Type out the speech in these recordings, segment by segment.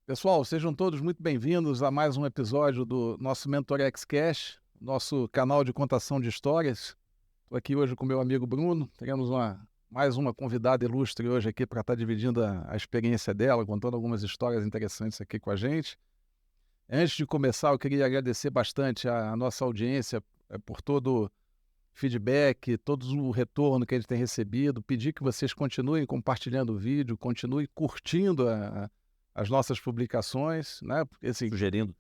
Pessoal, sejam todos muito bem-vindos a mais um episódio do nosso MentorX Cash, nosso canal de contação de histórias. Estou aqui hoje com meu amigo Bruno, teremos mais uma convidada ilustre hoje aqui para estar dividindo a experiência dela, contando algumas histórias interessantes aqui com a gente. Antes de começar, eu queria agradecer bastante a nossa audiência por todo o feedback, todo o retorno que a gente tem recebido, pedir que vocês continuem compartilhando o vídeo, continuem curtindo as nossas publicações, né? Porque, assim, sugerindo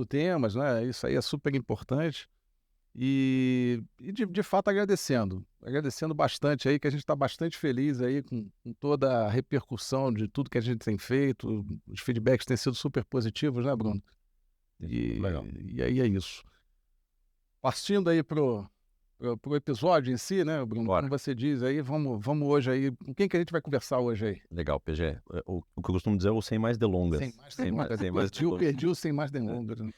temas, né? Isso aí é super importante. E de fato agradecendo bastante aí, que a gente está bastante feliz aí com toda a repercussão de tudo que a gente tem feito. Os feedbacks têm sido super positivos, né, Bruno? Legal. E aí é isso. Partindo aí pro episódio em si, né, Bruno? Bora. Como você diz aí, vamos hoje aí. Com quem que a gente vai conversar hoje aí? Legal, PG. O que eu costumo dizer é o sem mais delongas. Sem mais delongas. Sem mais Perdi o sem mais delongas. Né?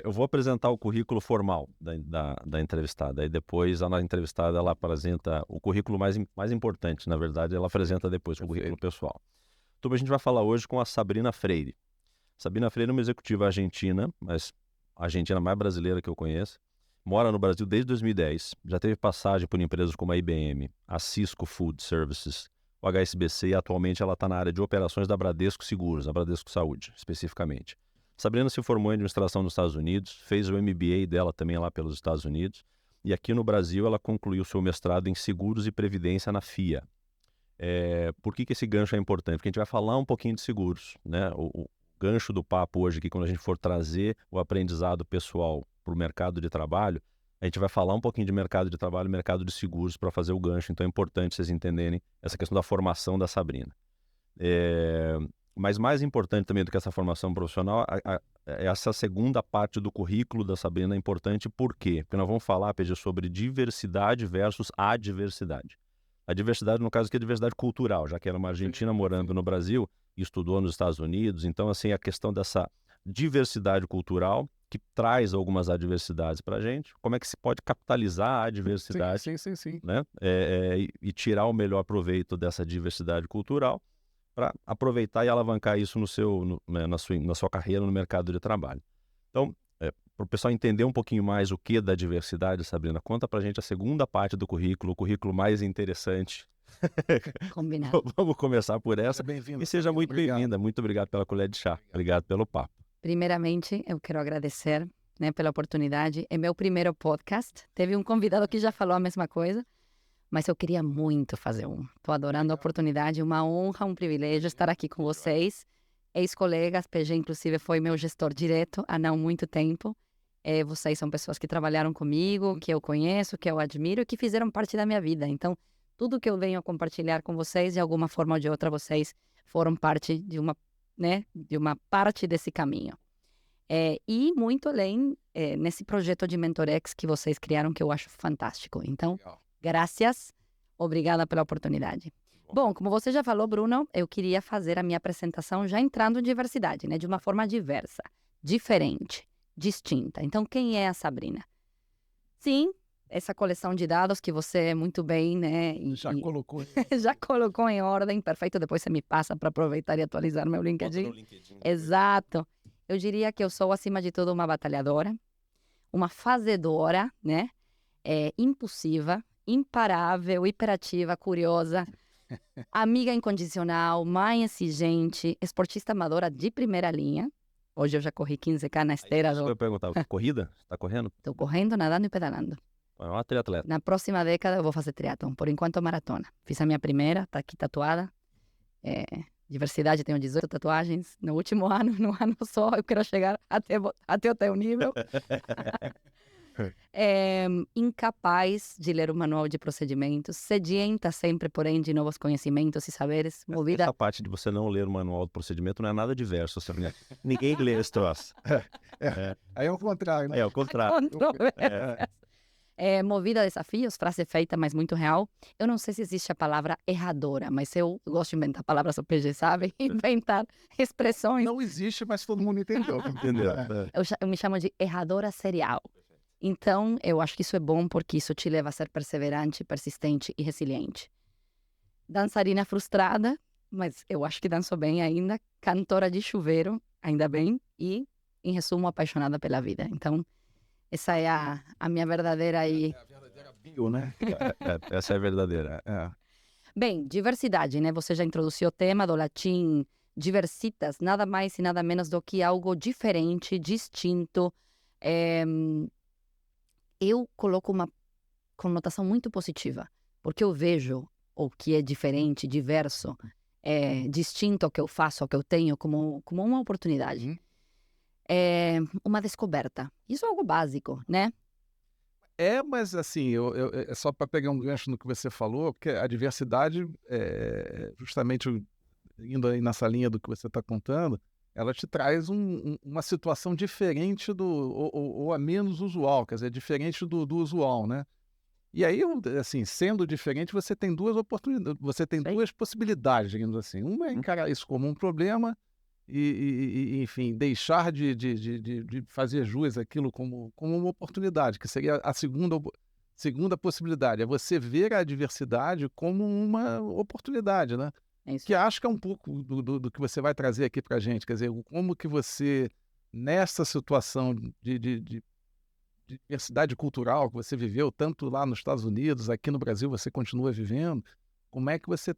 Eu vou apresentar o currículo formal da entrevistada. Aí depois a entrevistada ela apresenta o currículo mais importante. Na verdade, ela apresenta depois o currículo pessoal. Então a gente vai falar hoje com a Sabrina Freire. Sabrina Freire é uma executiva argentina, mas a argentina mais brasileira que eu conheço. Mora no Brasil desde 2010, já teve passagem por empresas como a IBM, a Cisco Food Services, o HSBC e atualmente ela está na área de operações da Bradesco Seguros, a Bradesco Saúde, especificamente. Sabrina se formou em administração nos Estados Unidos, fez o MBA dela também lá pelos Estados Unidos e aqui no Brasil ela concluiu seu mestrado em Seguros e Previdência na FIA. Por que esse gancho é importante? Porque a gente vai falar um pouquinho de seguros, né? O gancho do papo hoje aqui, quando a gente for trazer o aprendizado pessoal para o mercado de trabalho, a gente vai falar um pouquinho de mercado de trabalho, mercado de seguros para fazer o gancho. Então é importante vocês entenderem essa questão da formação da Sabrina. Mas mais importante também do que essa formação profissional, essa segunda parte do currículo da Sabrina é importante. Por quê? Porque nós vamos falar, PG, sobre diversidade versus adversidade. A diversidade, no caso aqui, é diversidade cultural, já que era uma argentina morando no Brasil e estudou nos Estados Unidos. Então, assim, a questão dessa diversidade cultural que traz algumas adversidades para a gente, como é que se pode capitalizar a adversidade, sim. né? E tirar o melhor proveito dessa diversidade cultural para aproveitar e alavancar isso na sua carreira no mercado de trabalho. Então, para o pessoal entender um pouquinho mais o que da diversidade, Sabrina, conta para a gente a segunda parte do currículo, o currículo mais interessante. Combinado. Vamos começar por essa. Bem-vinda. E seja muito bem-vinda. Muito obrigado pela colher de chá. Obrigado pelo papo. Primeiramente, eu quero agradecer, né, pela oportunidade. É meu primeiro podcast. Teve um convidado que já falou a mesma coisa, mas eu queria muito fazer um. Estou adorando a oportunidade, uma honra, um privilégio estar aqui com vocês. Ex-colegas, PG inclusive foi meu gestor direto há não muito tempo. Vocês são pessoas que trabalharam comigo, que eu conheço, que eu admiro e que fizeram parte da minha vida. Então, tudo que eu venho a compartilhar com vocês, de alguma forma ou de outra, vocês foram parte de uma parte desse caminho. E muito além, nesse projeto de MentorX que vocês criaram, que eu acho fantástico. Então, graças, obrigada pela oportunidade. Bom, como você já falou, Bruno, eu queria fazer a minha apresentação já entrando em diversidade, né? De uma forma diversa, diferente, distinta. Então, quem é a Sabrina? Sim, essa coleção de dados que você muito bem, né? Colocou. Já colocou em ordem, perfeito. Depois você me passa para aproveitar e atualizar meu LinkedIn. Exato. Eu diria que eu sou, acima de tudo, uma batalhadora, uma fazedora, né? Impulsiva, imparável, hiperativa, curiosa, amiga incondicional, mãe exigente, esportista amadora de primeira linha. Hoje eu já corri 15K na esteira. Eu ia perguntar, corrida? Você está correndo? Estou correndo, nadando e pedalando. É uma triatleta. Na próxima década eu vou fazer triatlon, por enquanto maratona. Fiz a minha primeira, tá aqui tatuada. Diversidade, tenho 18 tatuagens. No último ano, no ano só, eu quero chegar até o teu nível. Incapaz de ler o manual de procedimentos, sedienta sempre, porém, de novos conhecimentos e saberes, movida... Essa parte de você não ler o manual do procedimento não é nada diverso, Sabrina. Ninguém lê esse troço. Aí é o contrário, né? É o contrário. Movida a desafios, frase feita, mas muito real. Eu não sei se existe a palavra erradora, mas eu gosto de inventar palavras do PG, sabe? Inventar expressões. Não existe, mas todo mundo entendeu. Entendeu? Eu me chamo de erradora serial. Então, eu acho que isso é bom porque isso te leva a ser perseverante, persistente e resiliente. Dançarina frustrada, mas eu acho que danço bem ainda, cantora de chuveiro, ainda bem, e, em resumo, apaixonada pela vida. Então, essa é a minha verdadeira aí. É a verdadeira bio, né? Essa é a verdadeira. Bem, diversidade, né? Você já introduziu o tema do latim diversitas, nada mais e nada menos do que algo diferente, distinto. Eu coloco uma conotação muito positiva, porque eu vejo o que é diferente, diverso, distinto ao que eu faço, ao que eu tenho, como uma oportunidade. Uhum. É uma descoberta. Isso é algo básico, né? Mas assim, é só para pegar um gancho no que você falou, porque a diversidade, justamente indo aí nessa linha do que você está contando, ela te traz uma situação diferente ou a menos usual, quer dizer, diferente do usual, né? E aí, assim, sendo diferente, você tem duas oportunidades, você tem duas possibilidades, digamos assim. Uma é encarar isso como um problema enfim, deixar de fazer jus àquilo como uma oportunidade, que seria a segunda possibilidade, é você ver a diversidade como uma oportunidade, né? É isso. Que acho que é um pouco do que você vai trazer aqui para a gente, quer dizer, como que você, nessa situação de diversidade cultural que você viveu, tanto lá nos Estados Unidos, aqui no Brasil você continua vivendo, como é que você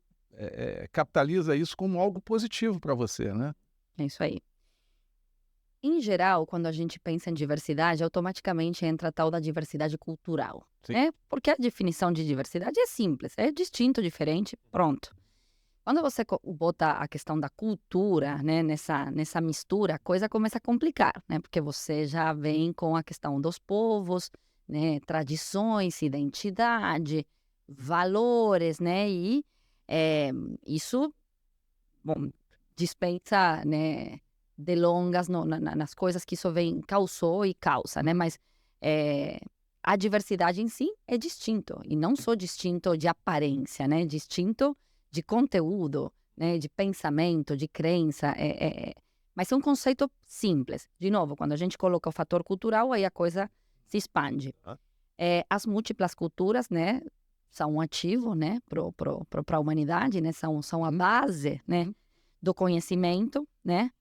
capitaliza isso como algo positivo para você, né? É isso aí. Em geral, quando a gente pensa em diversidade, automaticamente entra a tal da diversidade cultural, Sim. né? Porque a definição de diversidade é simples, é distinto, diferente, pronto. Quando você bota a questão da cultura, né, nessa mistura, a coisa começa a complicar, né? Porque você já vem com a questão dos povos, né, tradições, identidade, valores, né? E isso, bom, dispensa, né, delongas nas coisas que isso causou e causa, né? Mas a diversidade em si é distinto, e não só distinto de aparência, né? Distinto de conteúdo, né? De pensamento, de crença, mas é um conceito simples. De novo, quando a gente coloca o fator cultural, aí a coisa se expande. As múltiplas culturas, né, são um ativo, né, para a humanidade, né? São a base, né, do conhecimento, né?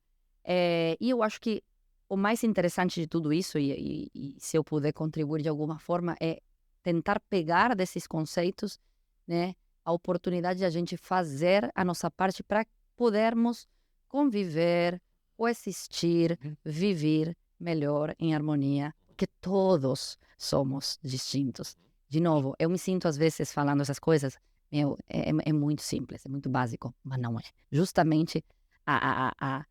E eu acho que o mais interessante de tudo isso, e se eu puder contribuir de alguma forma, é tentar pegar desses conceitos, né, a oportunidade de a gente fazer a nossa parte para podermos conviver, coexistir, viver melhor em harmonia, porque todos somos distintos. De novo, eu me sinto às vezes falando essas coisas, é muito simples, é muito básico, mas não é. Justamente a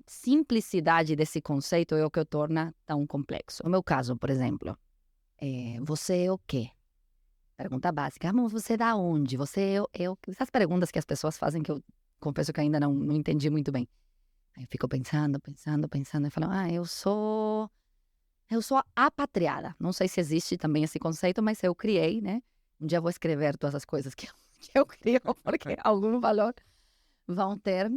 simplicidade desse conceito é o que o torna tão complexo. No meu caso, por exemplo, você é o quê? Pergunta básica. Mas você é da onde? Você é o quê? Essas perguntas que as pessoas fazem que eu confesso que ainda não entendi muito bem. Aí eu fico pensando e falo, eu sou apatriada. Não sei se existe também esse conceito, mas eu criei, né? Um dia eu vou escrever todas as coisas que eu crio, porque algum valor vão ter.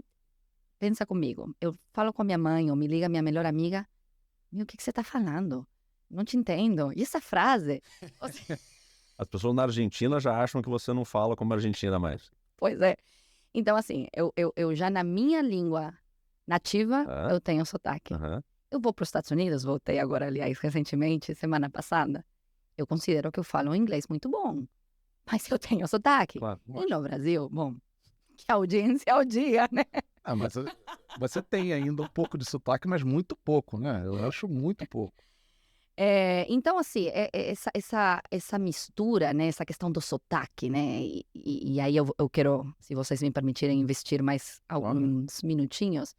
Pensa comigo, eu falo com a minha mãe, ou me liga minha melhor amiga, o que você está falando? Não te entendo. E essa frase? As pessoas na Argentina já acham que você não fala como argentina mais. Pois é. Então, assim, eu já na minha língua nativa, eu tenho sotaque. Eu vou para os Estados Unidos, voltei agora, aliás, recentemente, semana passada. Eu considero que eu falo um inglês muito bom, mas eu tenho sotaque. Claro. E no Brasil, bom, que audiência ao dia, né? Mas você tem ainda um pouco de sotaque, mas muito pouco, né? Eu acho muito pouco. Então, assim, essa mistura, né? Essa questão do sotaque, né? E aí eu quero, se vocês me permitirem, investir mais alguns minutinhos,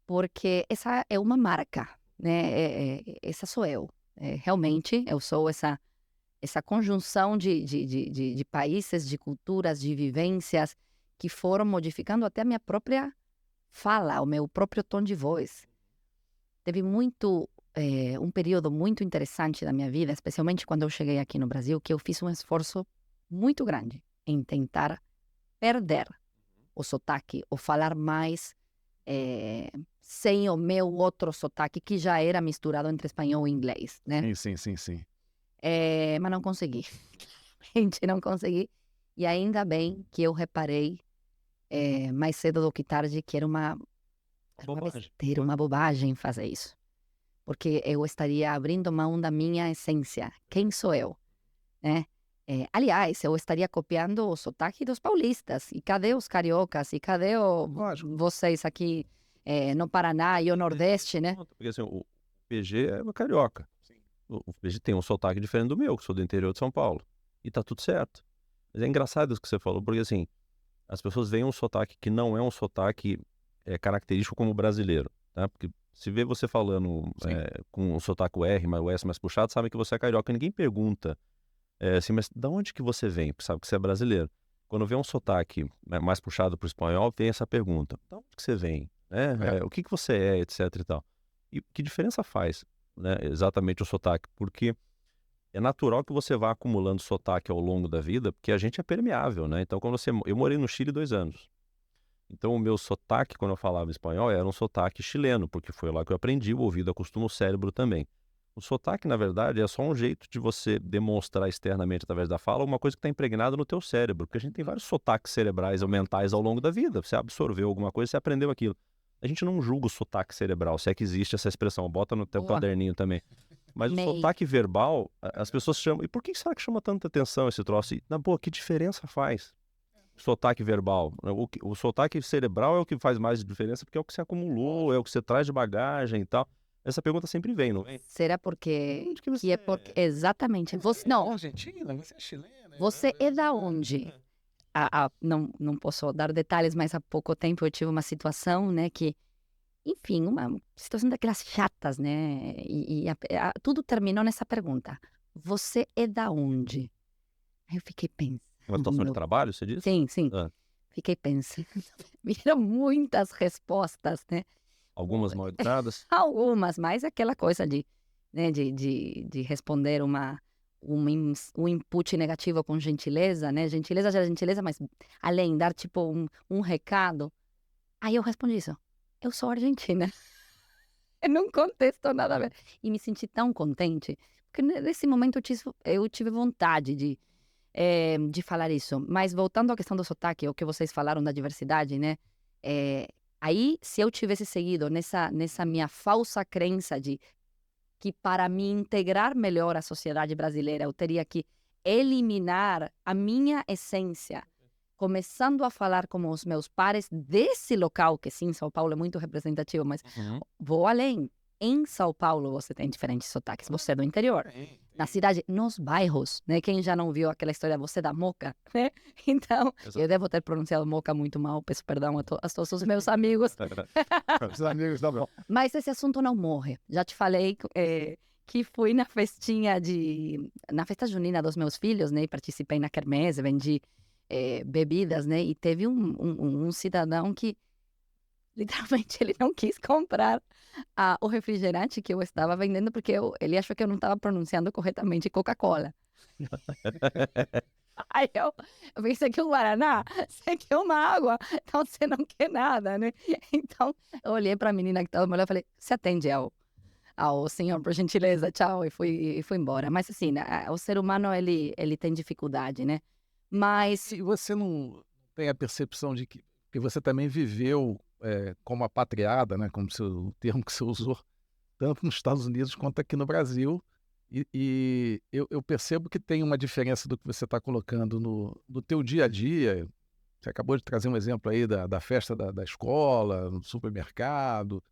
porque essa é uma marca, né? Essa sou eu. Realmente, eu sou essa conjunção de países, de culturas, de vivências que foram modificando até a minha própria fala, o meu próprio tom de voz. Teve um período muito interessante da minha vida, especialmente quando eu cheguei aqui no Brasil, que eu fiz um esforço muito grande em tentar perder o sotaque, ou falar mais sem o meu outro sotaque, que já era misturado entre espanhol e inglês, né? Sim. Mas não consegui. Realmente não consegui. E ainda bem que eu reparei mais cedo do que tarde, que era uma besteira, uma bobagem fazer isso. Porque eu estaria abrindo mão da minha essência. Quem sou eu? Né? Aliás, eu estaria copiando o sotaque dos paulistas. E cadê os cariocas? E cadê vocês aqui no Paraná e o Nordeste, né? Porque assim, o PG é carioca. O PG tem um sotaque diferente do meu, que sou do interior de São Paulo. E tá tudo certo. Mas é engraçado isso que você falou, porque assim, as pessoas veem um sotaque que não é um sotaque característico como brasileiro, tá? Porque se vê você falando com o sotaque R, mas o S mais puxado, sabe que você é carioca. Ninguém pergunta assim, mas de onde que você vem? Porque sabe que você é brasileiro. Quando vê um sotaque mais puxado para o espanhol, vem essa pergunta. De onde que você vem? O que você é, etc e tal. E que diferença faz, né, exatamente o sotaque? Porque é natural que você vá acumulando sotaque ao longo da vida, porque a gente é permeável, né? Então, eu morei no Chile 2 anos. Então, o meu sotaque, quando eu falava espanhol, era um sotaque chileno, porque foi lá que eu aprendi, o ouvido acostuma o cérebro também. O sotaque, na verdade, é só um jeito de você demonstrar externamente, através da fala, uma coisa que está impregnada no teu cérebro, porque a gente tem vários sotaques cerebrais ou mentais ao longo da vida. Você absorveu alguma coisa, você aprendeu aquilo. A gente não julga o sotaque cerebral, se é que existe essa expressão, bota no teu caderninho também. Mas o sotaque verbal, as pessoas chamam... E por que será que chama tanta atenção esse troço? E, na boa, que diferença faz? Sotaque verbal. O sotaque cerebral é o que faz mais diferença, porque é o que você acumulou, é o que você traz de bagagem e tal. Essa pergunta sempre vem, não vem? Será porque... que é porque... Exatamente. Você, não. Argentina, você é chilena. Você é da onde? Não posso dar detalhes, mas há pouco tempo eu tive uma situação, né, que... Enfim, uma situação daquelas chatas, né? E tudo terminou nessa pergunta. Você é da onde? Aí eu fiquei pensando. Uma situação de trabalho, você disse? Sim, sim. Fiquei pensando. Viram muitas respostas, né? Algumas mal educadas? Algumas, mas aquela coisa de responder um input negativo com gentileza, né? Gentileza já é gentileza, mas além, dar tipo um recado. Aí eu respondi isso. Eu sou argentina. Num contexto nada a ver. E me senti tão contente, porque nesse momento eu tive vontade de falar isso. Mas voltando à questão do sotaque, o que vocês falaram da diversidade, né? Aí, se eu tivesse seguido nessa minha falsa crença de que para me integrar melhor à sociedade brasileira, eu teria que eliminar a minha essência, começando a falar como os meus pares desse local, que sim, São Paulo é muito representativo, mas vou além. Em São Paulo você tem diferentes sotaques, você é do interior. Na cidade, nos bairros, né? Quem já não viu aquela história, você da Moca, né? Então, eu devo ter pronunciado Moca muito mal, peço perdão a todos os meus amigos. Os amigos da bom. Mas esse assunto não morre. Já te falei que fui na festa junina dos meus filhos, né? E participei na quermesse, vendi bebidas, né? E teve um cidadão que literalmente ele não quis comprar o refrigerante que eu estava vendendo porque ele achou que eu não estava pronunciando corretamente Coca-Cola. Aí eu pensei, você quer um Guaraná? Você quer uma água? Então você não quer nada, né? Então eu olhei para a menina que estava do meu lado e falei, você atende ao senhor, por gentileza, tchau, e fui embora. Mas assim, o ser humano, ele tem dificuldade, né? Mas... Se você não tem a percepção de que você também viveu como apatriada, né, como o termo que você usou, tanto nos Estados Unidos quanto aqui no Brasil, e eu percebo que tem uma diferença do que você está colocando no teu dia a dia. Você acabou de trazer um exemplo aí da festa da escola, no supermercado,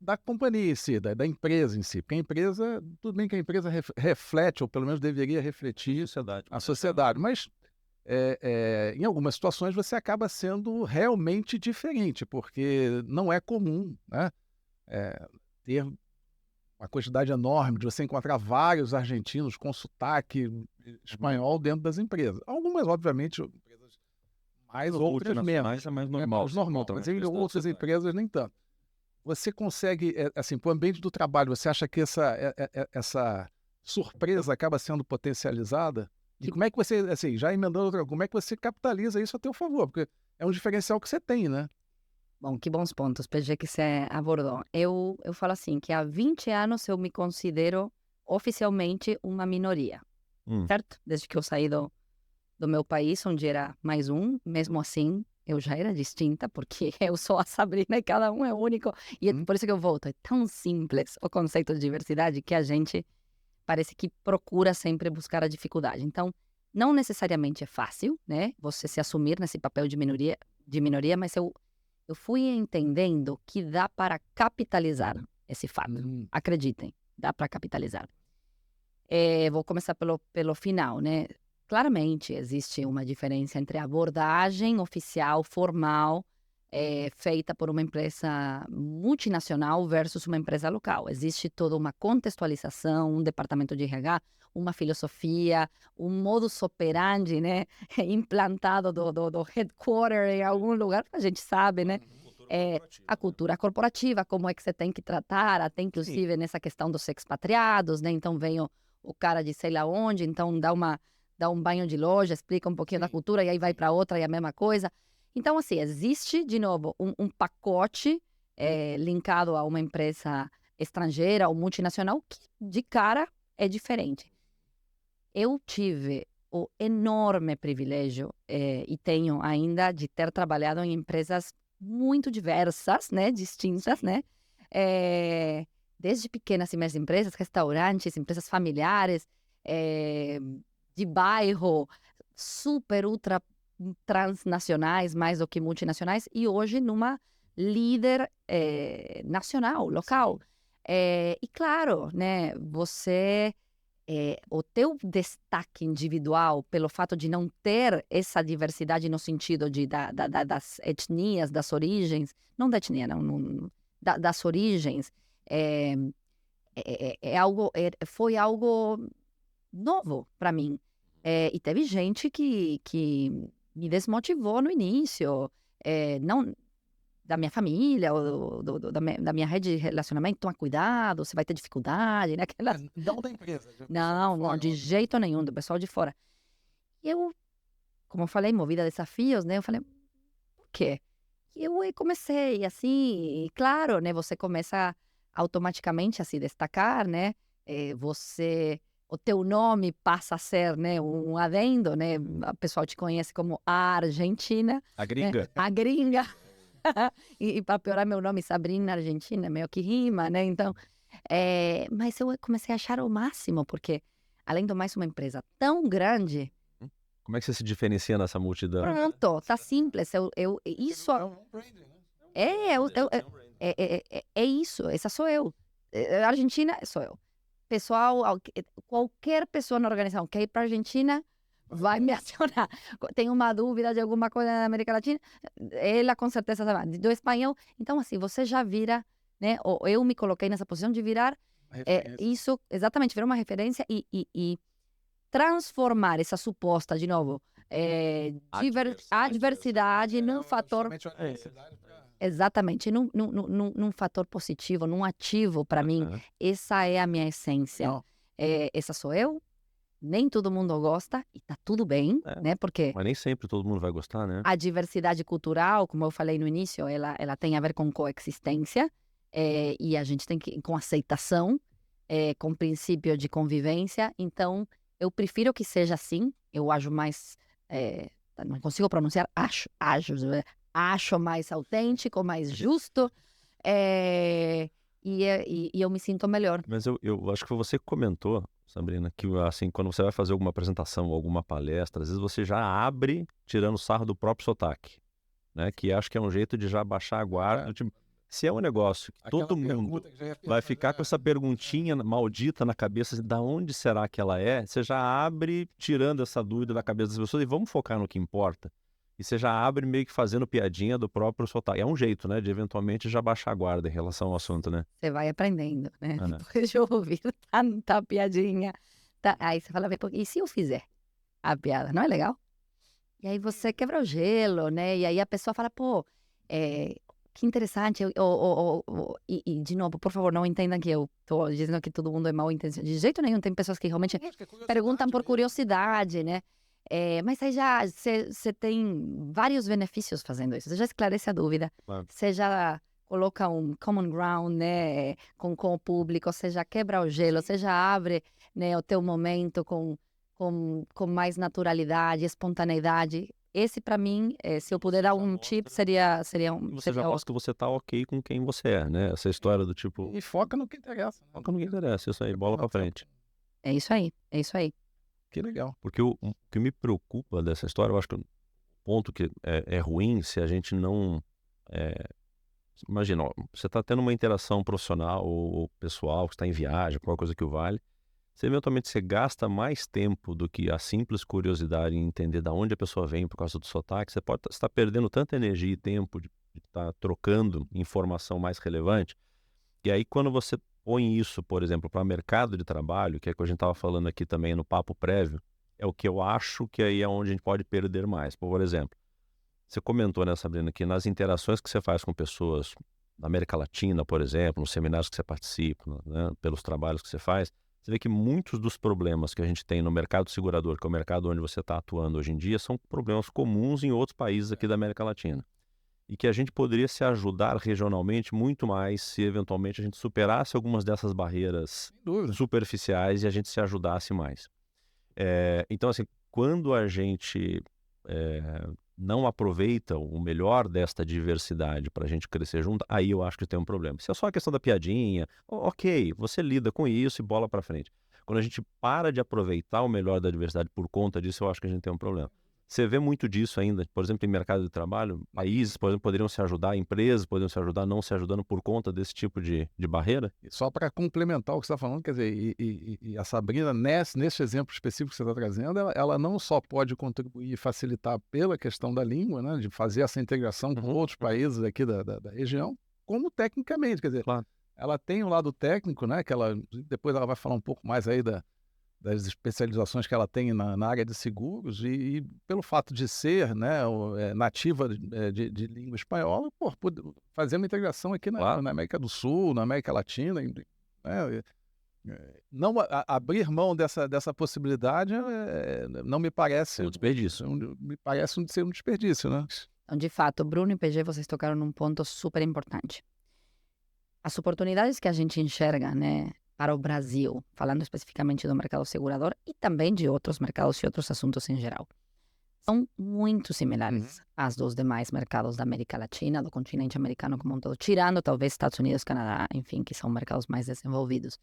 da companhia em si, da empresa em si. Porque a empresa, tudo bem que a empresa reflete, ou pelo menos deveria refletir a sociedade, mas em algumas situações você acaba sendo realmente diferente, porque não é comum, né, ter uma quantidade enorme de você encontrar vários argentinos com sotaque espanhol dentro das empresas. Algumas, obviamente, empresas mais, outras menos. É mais normal. Mas em outras empresas nem tanto. Você consegue, assim, para o ambiente do trabalho, você acha que essa surpresa acaba sendo potencializada? E como é que você, assim, já emendando outra, como é que você capitaliza isso a teu favor? Porque é um diferencial que você tem, né? Bom, que bons pontos, PG, que você abordou. Eu falo assim, que há 20 anos eu me considero oficialmente uma minoria, certo? Desde que eu saí do meu país, onde era mais mesmo assim, eu já era distinta, porque eu sou a Sabrina e cada um é único. E por isso que eu volto. É tão simples o conceito de diversidade que a gente parece que procura sempre buscar a dificuldade. Então, não necessariamente é fácil, né? Você se assumir nesse papel de minoria, mas eu fui entendendo que dá para capitalizar esse fato. Acreditem, dá para capitalizar. Vou começar pelo final, né? Claramente existe uma diferença entre a abordagem oficial, formal, feita por uma empresa multinacional versus uma empresa local. Existe toda uma contextualização, um departamento de RH, uma filosofia, um modus operandi, né, implantado do headquarter em algum lugar, a gente sabe, né? A cultura corporativa, como é que você tem que tratar, até inclusive nessa questão dos expatriados, né? Então vem o cara de sei lá onde, então dá um banho de loja, explica um pouquinho da cultura e aí vai para outra e a mesma coisa. Então, assim, existe, de novo, um pacote linkado a uma empresa estrangeira ou multinacional que, de cara, é diferente. Eu tive o enorme privilégio, e tenho ainda, de ter trabalhado em empresas muito diversas, né, distintas, né? Desde pequenas e médias empresas, restaurantes, empresas familiares, de bairro, super, ultra transnacionais, mais do que multinacionais, e hoje numa líder nacional, local. E claro, né, o teu destaque individual, pelo fato de não ter essa diversidade no sentido das etnias, das origens, não da etnia, não das origens, foi algo novo para mim. E teve gente que me desmotivou no início, não da minha família, ou da minha rede de relacionamento, toma cuidado, você vai ter dificuldade, né? Não da empresa. Não, de jeito nenhum, do pessoal de fora. E eu, como eu falei, movida a desafios, né? Eu falei, por quê? E eu comecei assim, e claro, né? Você começa automaticamente a se destacar, né? O teu nome passa a ser, né, um adendo, né? O pessoal te conhece como a Argentina. A gringa. Né? A gringa. E para piorar, meu nome, Sabrina Argentina, meio que rima, né? Então, mas eu comecei a achar o máximo, porque, além do mais, uma empresa tão grande. Como é que você se diferencia nessa multidão? Pronto, tá simples. Isso É um branding, né? é isso, essa sou eu. Argentina, sou eu. Pessoal, qualquer pessoa na organização quer ir para a Argentina, vai me acionar. Tem uma dúvida de alguma coisa na América Latina, ela com certeza sabe. Do espanhol, então assim, você já vira, né? Ou eu me coloquei nessa posição de virar isso, exatamente, virar uma referência e transformar essa suposta, de novo, adversidade num fator. Exatamente, num fator positivo, num ativo para mim. Essa é a minha essência. Essa sou eu. Nem todo mundo gosta e tá tudo bem, né? Porque mas nem sempre todo mundo vai gostar, né? a diversidade cultural, como eu falei no início, ela tem a ver com coexistência, e a gente tem que com aceitação, com princípio de convivência. Então, eu prefiro que seja assim. Eu acho mais, não consigo pronunciar, acho mais autêntico, mais justo, e eu me sinto melhor. Mas eu acho que foi você que comentou, Sabrina, que assim, quando você vai fazer alguma apresentação ou alguma palestra, às vezes você já abre tirando sarro do próprio sotaque, né? Que acho que é um jeito de já baixar a guarda. Tipo, se é um negócio que todo mundo vai ficar com essa perguntinha maldita na cabeça, assim, da onde será que ela é? Você já abre tirando essa dúvida da cabeça das pessoas e vamos focar no que importa. E você já abre meio que fazendo piadinha do próprio sotaque. É um jeito, né, de eventualmente já baixar a guarda em relação ao assunto, né? Você vai aprendendo, né? Depois de ouvir tanta piadinha. Aí você fala, e se eu fizer a piada? Não é legal? E aí você quebra o gelo, né? E aí a pessoa fala, pô, que interessante. E, de novo, por favor, não entendam que eu tô dizendo que todo mundo é mal intencionado. De jeito nenhum, tem pessoas que realmente perguntam por curiosidade, né? Mas aí já você tem vários benefícios fazendo isso. Você já esclarece a dúvida, você já coloca um common ground, né, com o público, você já quebra o gelo, você já abre, né, o teu momento com mais naturalidade, espontaneidade. esse para mim, se eu puder dar um tip, seria Você já mostra que você tá ok com quem você é, né? Essa história do tipo, E foca no que interessa. Né? foca no que interessa, isso aí, bola pra frente. É isso aí, é isso aí. Que legal. Porque o que me preocupa dessa história, eu acho que o ponto que é ruim se a gente não... imagina, ó, você está tendo uma interação profissional ou pessoal, que está em viagem, qualquer coisa que o vale, se eventualmente você gasta mais tempo do que a simples curiosidade em entender de onde a pessoa vem por causa do sotaque, você pode estar perdendo tanta energia e tempo de estar trocando informação mais relevante, e aí quando você põe isso, por exemplo, para mercado de trabalho, que é o que a gente estava falando aqui também no papo prévio, é o que eu acho que aí é onde a gente pode perder mais. Por exemplo, você comentou, né, Sabrina, que nas interações que você faz com pessoas na América Latina, por exemplo, nos seminários que você participa, né, pelos trabalhos que você faz, você vê que muitos dos problemas que a gente tem no mercado segurador, que é o mercado onde você está atuando hoje em dia, são problemas comuns em outros países aqui da América Latina. E que a gente poderia se ajudar regionalmente muito mais se eventualmente a gente superasse algumas dessas barreiras Sem dúvida. superficiais e a gente se ajudasse mais. Então, assim, quando a gente não aproveita o melhor desta diversidade para a gente crescer junto, aí eu acho que tem um problema. Se é só a questão da piadinha, ok, você lida com isso e bola para frente. Quando a gente para de aproveitar o melhor da diversidade por conta disso, eu acho que a gente tem um problema. Você vê muito disso ainda, por exemplo, em mercado de trabalho, países, por exemplo, poderiam se ajudar, empresas poderiam se ajudar, não se ajudando por conta desse tipo de barreira? E só para complementar o que você está falando, quer dizer, e a Sabrina, nesse exemplo específico que você está trazendo, ela não só pode contribuir e facilitar pela questão da língua, né, de fazer essa integração com outros países aqui da região, como tecnicamente, quer dizer, Claro. ela tem o lado técnico, né, que depois ela vai falar um pouco mais aí das especializações que ela tem na área de seguros e pelo fato de ser, né, nativa de língua espanhola, fazer uma integração aqui Claro. na América do Sul, na América Latina, né, não abrir mão dessa possibilidade não me parece Um desperdício. me parece ser um desperdício, né? Então, de fato, Bruno e PG, vocês tocaram num ponto super importante. As oportunidades que a gente enxerga, né, para o Brasil, falando especificamente do mercado segurador e também de outros mercados e outros assuntos em geral, são muito similares às dos demais mercados da América Latina, do continente americano como um todo, tirando talvez Estados Unidos, Canadá, enfim, que são mercados mais desenvolvidos.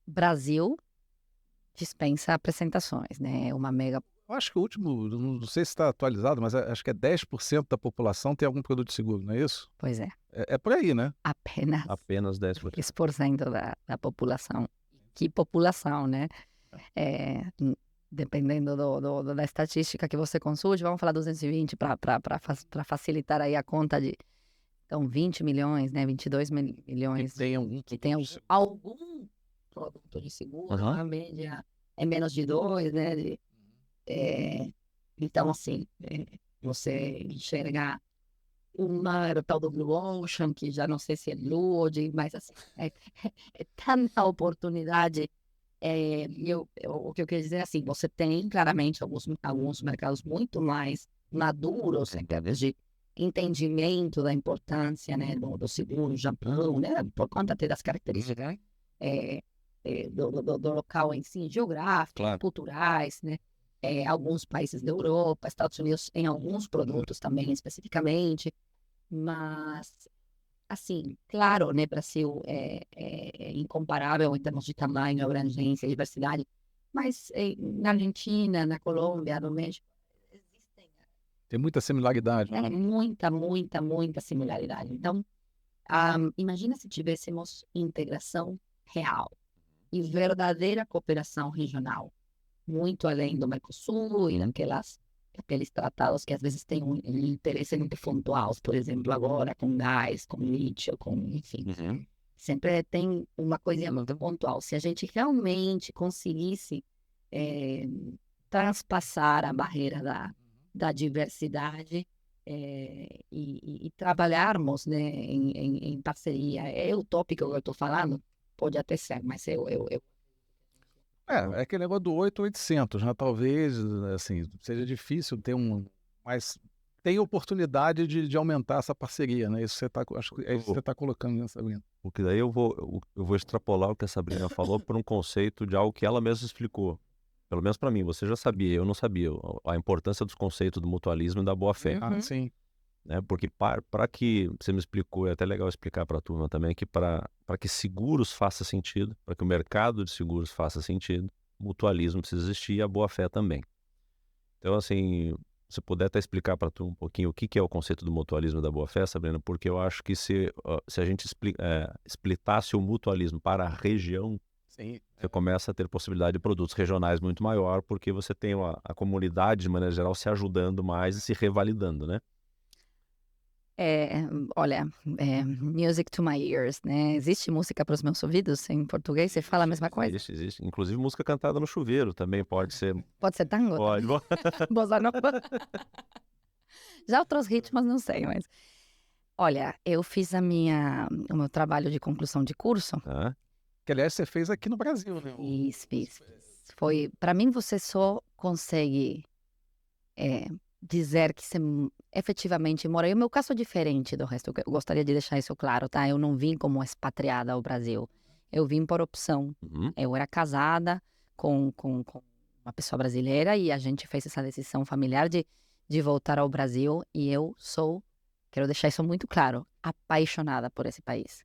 Brasil dispensa apresentações, né? Uma mega... Eu acho que o último, não sei se está atualizado, mas acho que é 10% da população tem algum produto de seguro, não é isso? Pois é, É por aí, né? apenas 10%. 10% da população. Que população, né? Dependendo da estatística que você consulte, vamos falar 220 para facilitar aí a conta de... Então, 20 milhões, né? 22 milhões que tem algum produto de seguro, a média é menos de 2, né? Então, assim, você enxergar o tal do Blue Ocean, que já não sei se é Blue ou de, mas assim, é tanta oportunidade. O que eu queria dizer é assim, você tem claramente alguns mercados muito mais maduros em termos de entendimento da importância, né, do seguro, Japão, né, por conta até das características do local em si, geográficos, Claro. culturais, né, alguns países da Europa, Estados Unidos em alguns produtos também especificamente, mas assim, claro, né, Brasil é incomparável em termos de tamanho, abrangência, diversidade, mas na Argentina, na Colômbia, no México, existem Tem muita similaridade. muita similaridade. Então, imagina se tivéssemos integração real e verdadeira cooperação regional, muito além do Mercosul e aqueles tratados que às vezes têm um interesse muito pontual, por exemplo, agora com gás, com lítio, enfim. Sempre tem uma coisinha muito pontual. Se a gente realmente conseguisse transpassar a barreira da diversidade e trabalharmos, né, em parceria, é utópico o que eu estou falando? Pode até ser, mas eu É aquele negócio do 800, né? Talvez, assim, seja difícil ter mas tem oportunidade de aumentar essa parceria, né? Isso acho que é isso que você está colocando, né, Sabrina? Porque daí eu vou extrapolar o que a Sabrina falou para um conceito de algo que ela mesma explicou. pelo menos para mim, você já sabia, eu não sabia, a importância dos conceitos do mutualismo e da boa-fé. Sim. Né? Porque para que, você me explicou, é até legal explicar para a turma também, que para que seguros faça sentido, para que o mercado de seguros faça sentido, mutualismo precisa existir e a boa-fé também. Então, assim, se puder até explicar para tu um pouquinho o que é o conceito do mutualismo e da boa-fé, Sabrina, porque eu acho que se a gente splitasse o mutualismo para a região, Sim. você começa a ter possibilidade de produtos regionais muito maior, porque você tem a comunidade, de maneira geral, se ajudando mais e se revalidando, né? Olha, music to my ears, né? Existe música para os meus ouvidos em português? Você fala a mesma coisa? Existe. Inclusive música cantada no chuveiro também pode ser. Pode ser tango? Pode. Bossa nova? Já outros ritmos, não sei, mas... Olha, eu fiz o meu trabalho de conclusão de curso. Ah, Que, aliás, você fez aqui no Brasil, né? Fiz. Para mim, você só consegue dizer que você efetivamente mora. E o meu caso é diferente do resto. Eu gostaria de deixar isso claro, tá? Eu não vim como expatriada ao Brasil. Eu vim por opção. uhum. Eu era casada com uma pessoa brasileira e a gente fez essa decisão familiar de voltar ao Brasil. E quero deixar isso muito claro, apaixonada por esse país.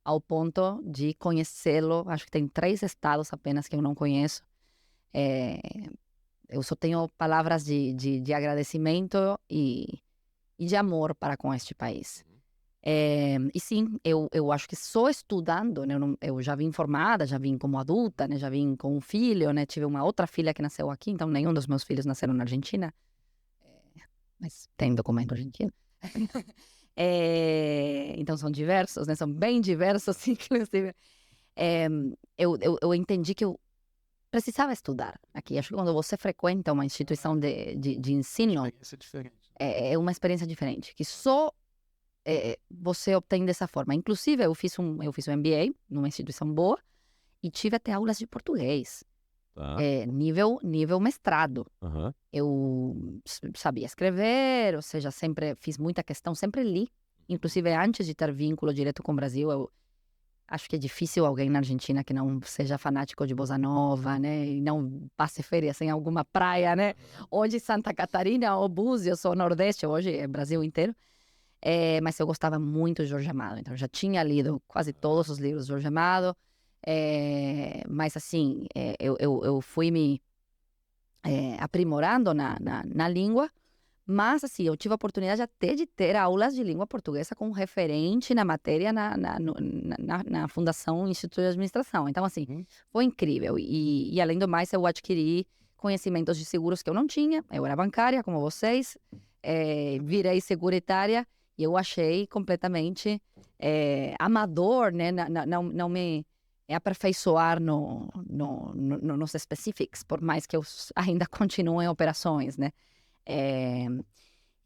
Ao ponto de conhecê-lo. Acho que tem 3 estados apenas que eu não conheço. Eu só tenho palavras de agradecimento e de amor para com este país. E sim, eu acho que só estudando, né, eu já vim formada, já vim como adulta, né, já vim com um filho, né, tive uma outra filha que nasceu aqui, então nenhum dos meus filhos nasceram na Argentina, mas tem documento argentino. Então são diversos, né, são bem diversos, inclusive. Eu entendi que eu precisava estudar aqui. Acho que quando você frequenta uma instituição de ensino, Experiência diferente. é uma experiência diferente, que só você obtém dessa forma. Inclusive, eu fiz um MBA numa instituição boa e tive até aulas de português, Tá. nível mestrado. Aham. Eu sabia escrever, ou seja, sempre fiz muita questão, sempre li. Inclusive, antes de ter vínculo direto com o Brasil, eu acho que é difícil alguém na Argentina que não seja fanático de bossa nova, né? E não passe férias em alguma praia, né? Hoje Santa Catarina, ou Búzios, ou Nordeste, hoje é Brasil inteiro. Mas eu gostava muito de Jorge Amado, então eu já tinha lido quase todos os livros de Jorge Amado. Mas assim, eu fui me aprimorando na língua. Mas, assim, eu tive a oportunidade até de ter aulas de língua portuguesa com referente na matéria na Fundação Instituto de Administração. Então, assim, foi incrível. E, além do mais, eu adquiri conhecimentos de seguros que eu não tinha. Eu era bancária, como vocês. Virei securitária e eu achei completamente amador, né? Não me aperfeiçoar nos specifics, por mais que eu ainda continue em operações, né?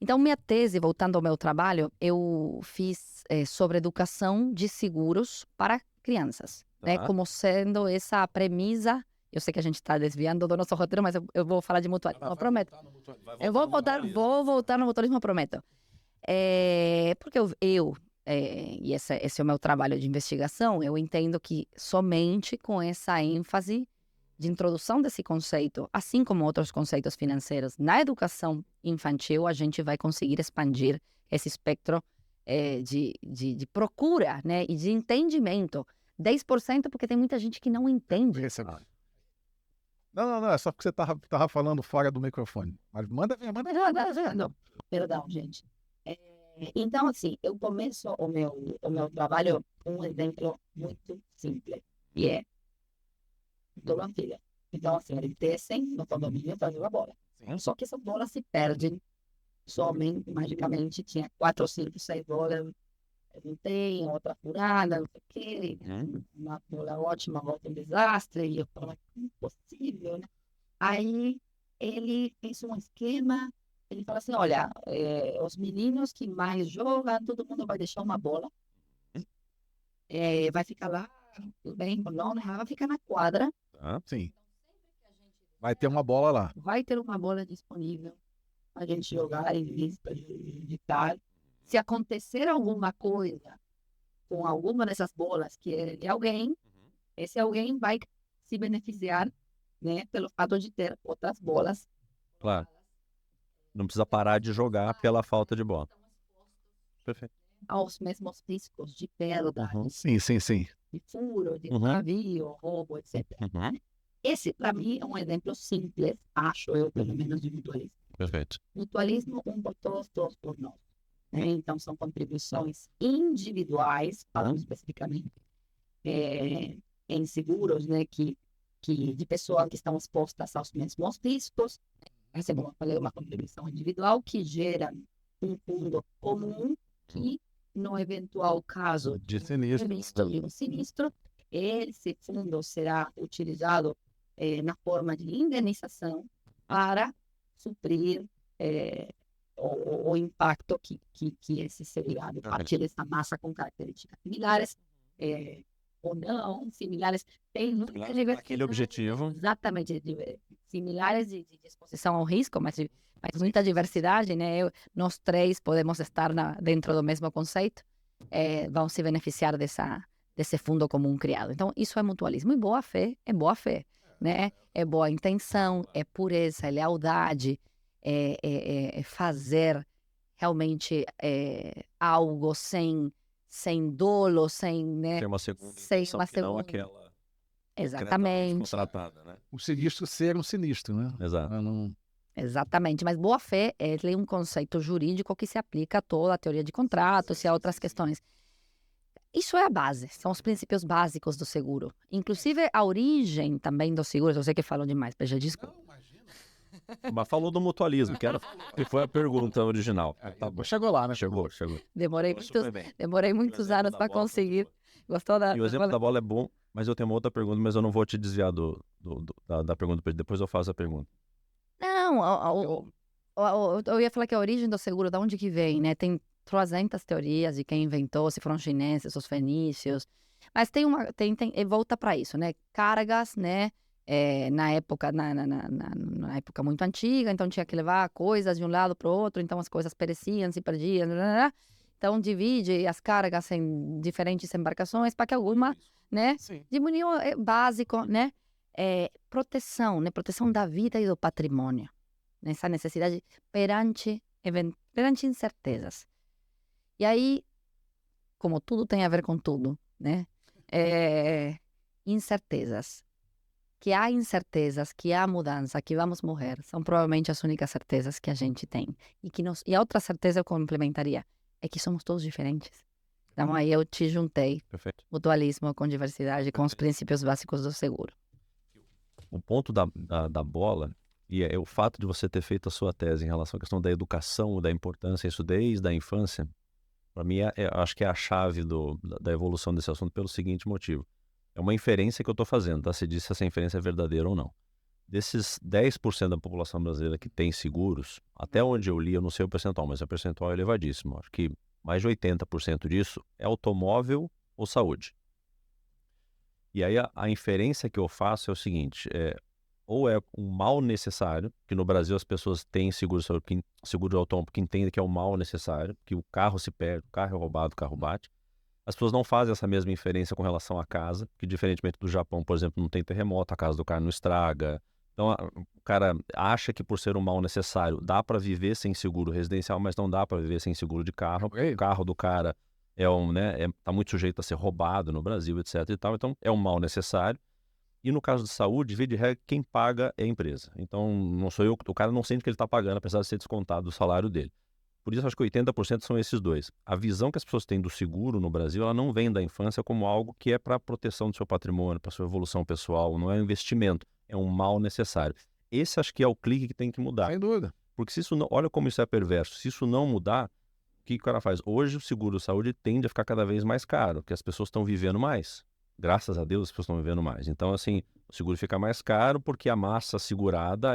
Então, minha tese, voltando ao meu trabalho, eu fiz sobre educação de seguros para crianças, né? Como sendo essa premissa. Eu sei que a gente está desviando do nosso roteiro, mas eu vou falar de mutualismo, eu prometo. Eu vou voltar no mutualismo, eu prometo. Porque e esse é o meu trabalho de investigação, eu entendo que somente com essa ênfase de introdução desse conceito, assim como outros conceitos financeiros, na educação infantil, a gente vai conseguir expandir esse espectro de procura, né, e de entendimento. 10% porque tem muita gente que não entende. Não, é só porque você tava falando fora do microfone. Mas manda ver. Não. Perdão, gente. Então, assim, eu começo o meu trabalho com um exemplo muito simples, que é uma filha. Então, assim, eles descem no condomínio para jogar bola. Sim. Só que essa bola se perde. Somem, magicamente, tinha 4, 5, 6 bolas. Não tem, outra furada, não sei o quê. Uma bola ótima, volta um desastre. E eu falo, impossível, né? Aí, ele fez um esquema. Ele fala assim, olha, os meninos que mais jogam, todo mundo vai deixar uma bola. Vai ficar lá, tudo bem, não, vai ficar na quadra. Sim. Vai ter uma bola lá. Vai ter uma bola disponível para a gente jogar em vista de tarde. Se acontecer alguma coisa com alguma dessas bolas que é de alguém, esse alguém vai se beneficiar né? Pelo fato de ter outras bolas Claro. Não precisa parar de jogar pela falta de bola. Perfeito. aos mesmos riscos de perda, Uhum. Sim, sim, sim. de furo, de Uhum. extravio, roubo, etc. Uhum. Esse, para mim, é um exemplo simples, acho eu, pelo menos, de mutualismo. Perfeito. Mutualismo, um por todos, todos por nós. Né? Então, são contribuições individuais, falando especificamente, em seguros, né, de pessoas que estão expostas aos mesmos riscos. Essa é uma contribuição individual que gera um fundo comum que, no eventual caso De sinistro. de um sinistro, esse fundo será utilizado na forma de indenização para suprir o impacto que esse segurado, a partir dessa massa com características similares, ou não, similares, tem muita diversidade. Aquele objetivo. Exatamente, similares de exposição ao risco, mas muita diversidade, né? Nós três podemos estar dentro do mesmo conceito, vão se beneficiar desse fundo comum criado. Então, isso é mutualismo. E boa fé é boa fé, né? É boa intenção, é pureza, é lealdade, é fazer realmente algo sem dolo, sem, né? Tem uma segunda Sem intenção uma que não segunda. aquela Exatamente. contratada, né? O sinistro ser um sinistro, né? Exato. Não... Exatamente, mas boa-fé é um conceito jurídico que se aplica a toda a teoria de contratos e a outras questões. Isso é a base, são os princípios básicos do seguro. Inclusive, a origem também do seguro, eu sei que falo demais, mas já desculpa. Mas falou do mutualismo, que foi a pergunta original. Tá bom. Chegou lá, né? Chegou. Demorei muitos anos para conseguir. Gostou da... E o exemplo da bola é bom, mas eu tenho uma outra pergunta, mas eu não vou te desviar da pergunta, depois eu faço a pergunta. Não, eu ia falar que a origem do seguro, da onde que vem, né? Tem 300 teorias de quem inventou, se foram chineses, os fenícios. Mas volta para isso, né? Cargas, né? Na época muito antiga, então tinha que levar coisas de um lado para o outro, então as coisas pereciam, se perdiam. Blá, blá, blá. Então divide as cargas em diferentes embarcações para que alguma, né? Diminuiu, básico, né? Proteção, né? Proteção da vida e do patrimônio. Nessa necessidade perante incertezas. E aí, como tudo tem a ver com tudo, né? Incertezas. Que há incertezas, que há mudança, que vamos morrer, são provavelmente as únicas certezas que a gente tem. E a outra certeza eu complementaria, é que somos todos diferentes. Então aí eu te juntei. Perfeito. Mutualismo com diversidade, com os princípios básicos do seguro. O ponto da bola, e é o fato de você ter feito a sua tese em relação à questão da educação, da importância, isso desde a infância, para mim, acho que é a chave da evolução desse assunto pelo seguinte motivo. É uma inferência que eu estou fazendo, tá? Se diz se essa inferência é verdadeira ou não. Desses 10% da população brasileira que tem seguros, até onde eu li, eu não sei o percentual, mas o percentual é elevadíssimo. Acho que mais de 80% disso é automóvel ou saúde. E aí a inferência que eu faço é o seguinte, ou é um mal necessário, que no Brasil as pessoas têm seguro de automóvel porque entendem que é um mal necessário, que o carro se perde, o carro é roubado, o carro bate. As pessoas não fazem essa mesma inferência com relação à casa, que diferentemente do Japão, por exemplo, não tem terremoto, a casa do cara não estraga. Então o cara acha que por ser um mal necessário dá para viver sem seguro residencial, mas não dá para viver sem seguro de carro. O carro do cara tá muito sujeito a ser roubado no Brasil, etc. e tal. Então é um mal necessário. E no caso de saúde, via de regra, quem paga é a empresa. Então não sou eu, o cara não sente que ele está pagando, apesar de ser descontado do salário dele. Por isso, acho que 80% são esses dois. A visão que as pessoas têm do seguro no Brasil, ela não vem da infância como algo que é para a proteção do seu patrimônio, para a sua evolução pessoal, não é um investimento, é um mal necessário. Esse acho que é o clique que tem que mudar. Sem dúvida. Porque se isso não, olha como isso é perverso, se isso não mudar, o que o cara faz? Hoje o seguro-saúde tende a ficar cada vez mais caro, porque as pessoas estão vivendo mais. Graças a Deus as pessoas estão vivendo mais. Então, assim, o seguro fica mais caro porque a massa segurada,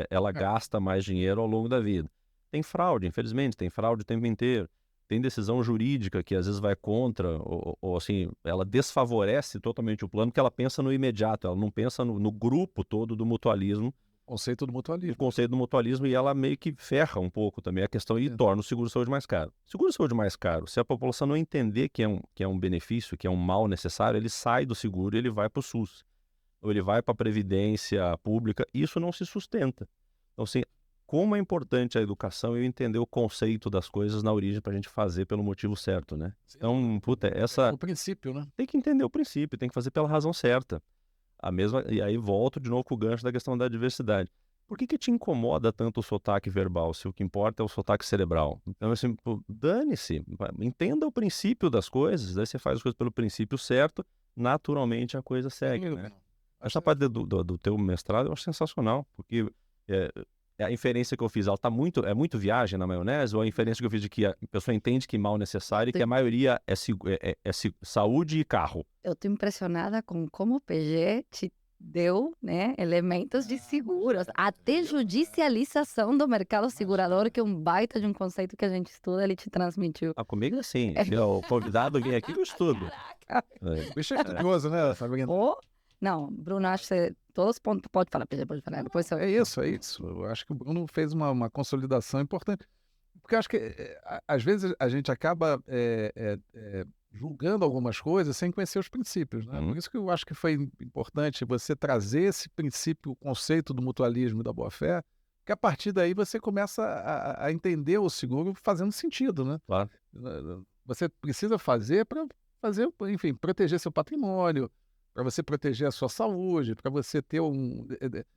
ela gasta mais dinheiro ao longo da vida. Tem fraude, infelizmente, tem fraude o tempo inteiro. Tem decisão jurídica que às vezes vai contra, ou assim, ela desfavorece totalmente o plano, porque ela pensa no imediato, ela não pensa no grupo todo do mutualismo. O conceito do mutualismo. O conceito do mutualismo, e ela meio que ferra um pouco também a questão e torna o seguro-saúde mais caro. Seguro-saúde mais caro, se a população não entender que é um benefício, que é um mal necessário, ele sai do seguro e ele vai para o SUS. ou ele vai para a previdência pública, isso não se sustenta. Então, assim, como é importante a educação e eu entender o conceito das coisas na origem para a gente fazer pelo motivo certo, né? Então, puta, O princípio, né? tem que entender o princípio, tem que fazer pela razão certa. E aí volto de novo com o gancho da questão da diversidade. Por que te incomoda tanto o sotaque verbal, se o que importa é o sotaque cerebral? Então, assim, dane-se, entenda o princípio das coisas, daí você faz as coisas pelo princípio certo, naturalmente a coisa segue, né? Essa parte do teu mestrado eu acho sensacional, porque a inferência que eu fiz, ela é muito viagem na maionese, ou a inferência que eu fiz de que a pessoa entende que mal necessário e que a maioria é saúde e carro? Eu estou impressionada com como o PG te deu, né, elementos de seguros, até judicialização do mercado segurador, que é um baita de um conceito que a gente estuda, ele te transmitiu. Comigo é assim, o convidado vem aqui, eu estudo. O bicho é estudioso, né, Sabrina? Não, Bruno, acho que todos pode falar, PG, pode falar. Depois É isso. Eu acho que o Bruno fez uma consolidação importante. Porque eu acho que, às vezes, a gente acaba julgando algumas coisas sem conhecer os princípios, né? Por isso que eu acho que foi importante você trazer esse princípio, o conceito do mutualismo e da boa-fé, que a partir daí você começa a entender o seguro fazendo sentido, né? Claro. Você precisa fazer para enfim, proteger seu patrimônio, para você proteger a sua saúde, para você ter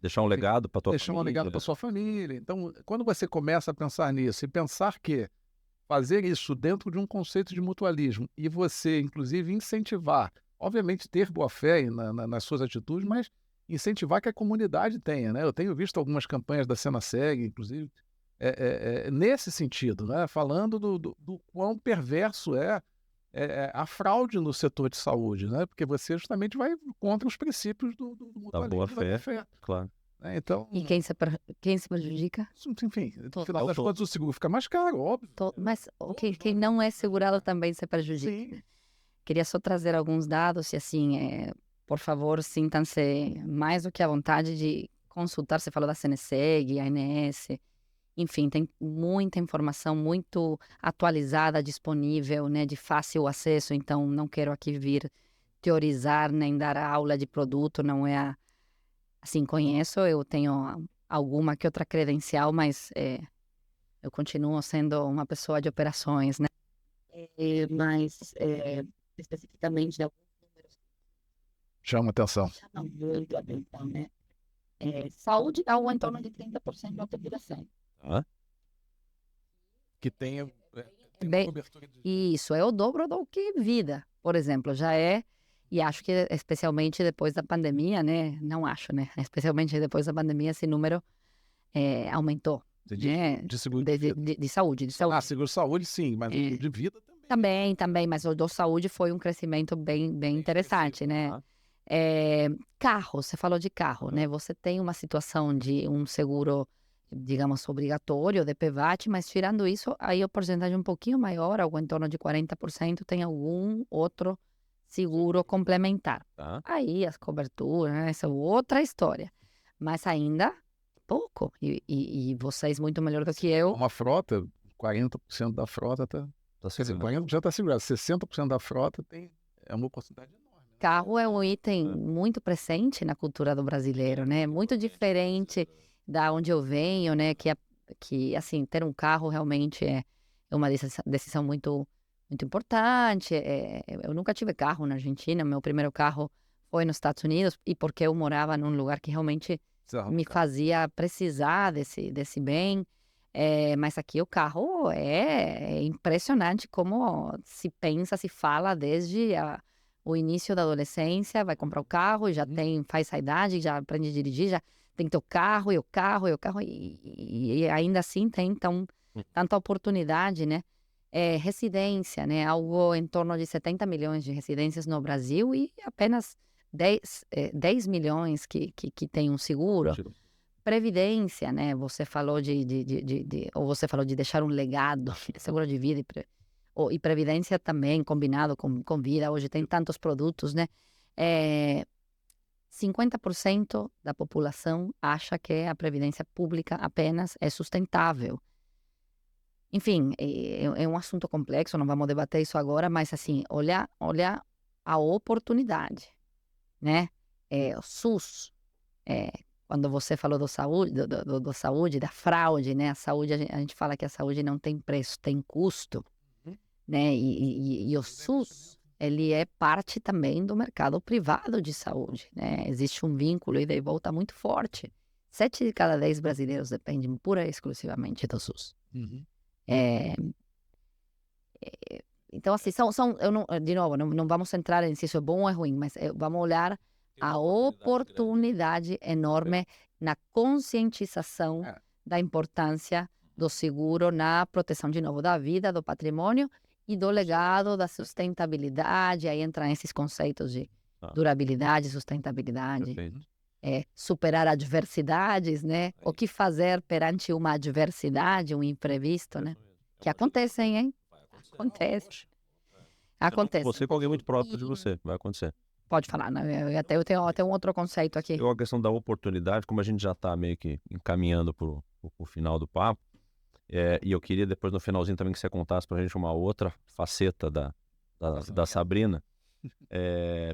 deixar um legado para tua família. Deixar um legado para sua família. Então, quando você começa a pensar nisso e pensar que fazer isso dentro de um conceito de mutualismo e você, inclusive, incentivar, obviamente ter boa-fé nas suas atitudes, mas incentivar que a comunidade tenha, né? Eu tenho visto algumas campanhas da Senaseg, inclusive, nesse sentido, né? Falando do quão perverso é a fraude no setor de saúde, né? Porque você justamente vai contra os princípios do da boa-fé, claro. Então, e quem se prejudica? Enfim, no final das contas o seguro fica mais caro, óbvio. Mas quem não é segurado também se prejudica. Sim. Queria só trazer alguns dados e assim, por favor, sintam-se mais do que à vontade de consultar. Você falou da CNSEG, ANS, enfim, tem muita informação muito atualizada, disponível, né, de fácil acesso. Então, não quero aqui vir teorizar nem dar aula de produto, não é assim, conheço, eu tenho alguma que outra credencial, mas eu continuo sendo uma pessoa de operações, né? Mas, especificamente, de alguns números Chama atenção. chamam muito a atenção, né? Saúde dá em torno de 30% de autopiração. Que tenha Bem, cobertura de... Isso, é o dobro do que vida, por exemplo, já é. E acho que especialmente depois da pandemia, né? Não acho, né? Especialmente depois da pandemia, esse número aumentou. De seguro de vida. De saúde, de saúde. Seguro de saúde, sim, mas de vida também. Também, mas o do saúde foi um crescimento bem interessante, né? Carro, você falou de carro, né? Você tem uma situação de um seguro, digamos, obrigatório de PVAT, mas tirando isso, aí a porcentagem um pouquinho maior, algo em torno de 40%, tem algum outro seguro complementar. Aí as coberturas, né, essa é outra história. Mas ainda pouco. E vocês muito melhor do que eu. Uma frota, 40% da frota quer dizer, 40% já está segurado. 60% da frota é uma oportunidade enorme. Né? Carro é um item muito presente na cultura do brasileiro, né? Muito diferente da onde eu venho, né? Que assim, ter um carro realmente é uma decisão muito importante. Eu nunca tive carro na Argentina. Meu primeiro carro foi nos Estados Unidos e porque eu morava num lugar que realmente me fazia precisar desse bem. Mas aqui o carro é impressionante como se pensa, se fala desde o início da adolescência. Vai comprar o carro, já faz a idade, já aprende a dirigir, já tem que ter o carro. E ainda assim tem tanta oportunidade, né? Residência, né? Algo em torno de 70 milhões de residências no Brasil e apenas 10 milhões que tem um seguro. Previdência, né? Você falou ou você falou de deixar um legado, seguro de vida e previdência também combinado com vida. Hoje tem tantos produtos, né? 50% da população acha que a previdência pública apenas é sustentável. Enfim, é um assunto complexo, não vamos debater isso agora, mas assim, olha a oportunidade, né? O SUS, quando você falou do saúde, da fraude, né? A saúde, a gente fala que a saúde não tem preço, tem custo, né? E o SUS, ele é parte também do mercado privado de saúde, né? Existe um vínculo ida e volta muito forte. 7 de cada 10 brasileiros dependem pura e exclusivamente do SUS. É, então, assim, de novo, não vamos entrar em se isso é bom ou é ruim, mas vamos olhar a oportunidade enorme na conscientização da importância do seguro na proteção, de novo, da vida, do patrimônio e do legado, da sustentabilidade. Aí entram esses conceitos de durabilidade, sustentabilidade. Superar adversidades, né? O que fazer perante uma adversidade, um imprevisto, né? Que acontecem, hein? Acontece. Você com alguém muito próximo de você, vai acontecer. Pode falar, né? Eu tenho até um outro conceito aqui. A questão da oportunidade, como a gente já está meio que encaminhando para o final do papo, e eu queria depois no finalzinho também que você contasse para a gente uma outra faceta da Sabrina,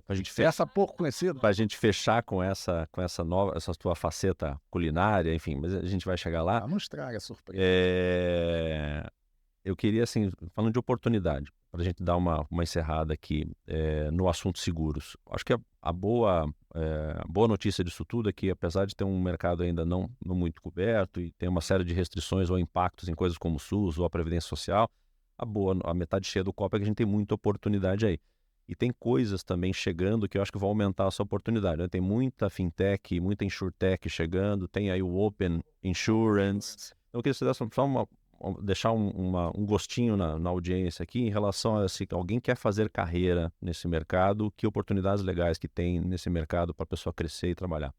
para a gente essa pouco conhecida, para a gente fechar com essa tua faceta culinária, enfim, mas a gente vai chegar lá. Não estraga a surpresa. Eu queria, assim, falando de oportunidade, para a gente dar uma encerrada aqui no assunto seguros. Acho que a boa notícia disso tudo é que, apesar de ter um mercado ainda não muito coberto e ter uma série de restrições ou impactos em coisas como o SUS ou a Previdência Social, a metade cheia do copo é que a gente tem muita oportunidade aí. E tem coisas também chegando que eu acho que vão aumentar essa oportunidade, né? Tem muita fintech, muita insurtech chegando, tem aí o Open Insurance. Então, eu queria que você desse só deixar um gostinho na audiência aqui em relação a se alguém quer fazer carreira nesse mercado, que oportunidades legais que tem nesse mercado para a pessoa crescer e trabalhar.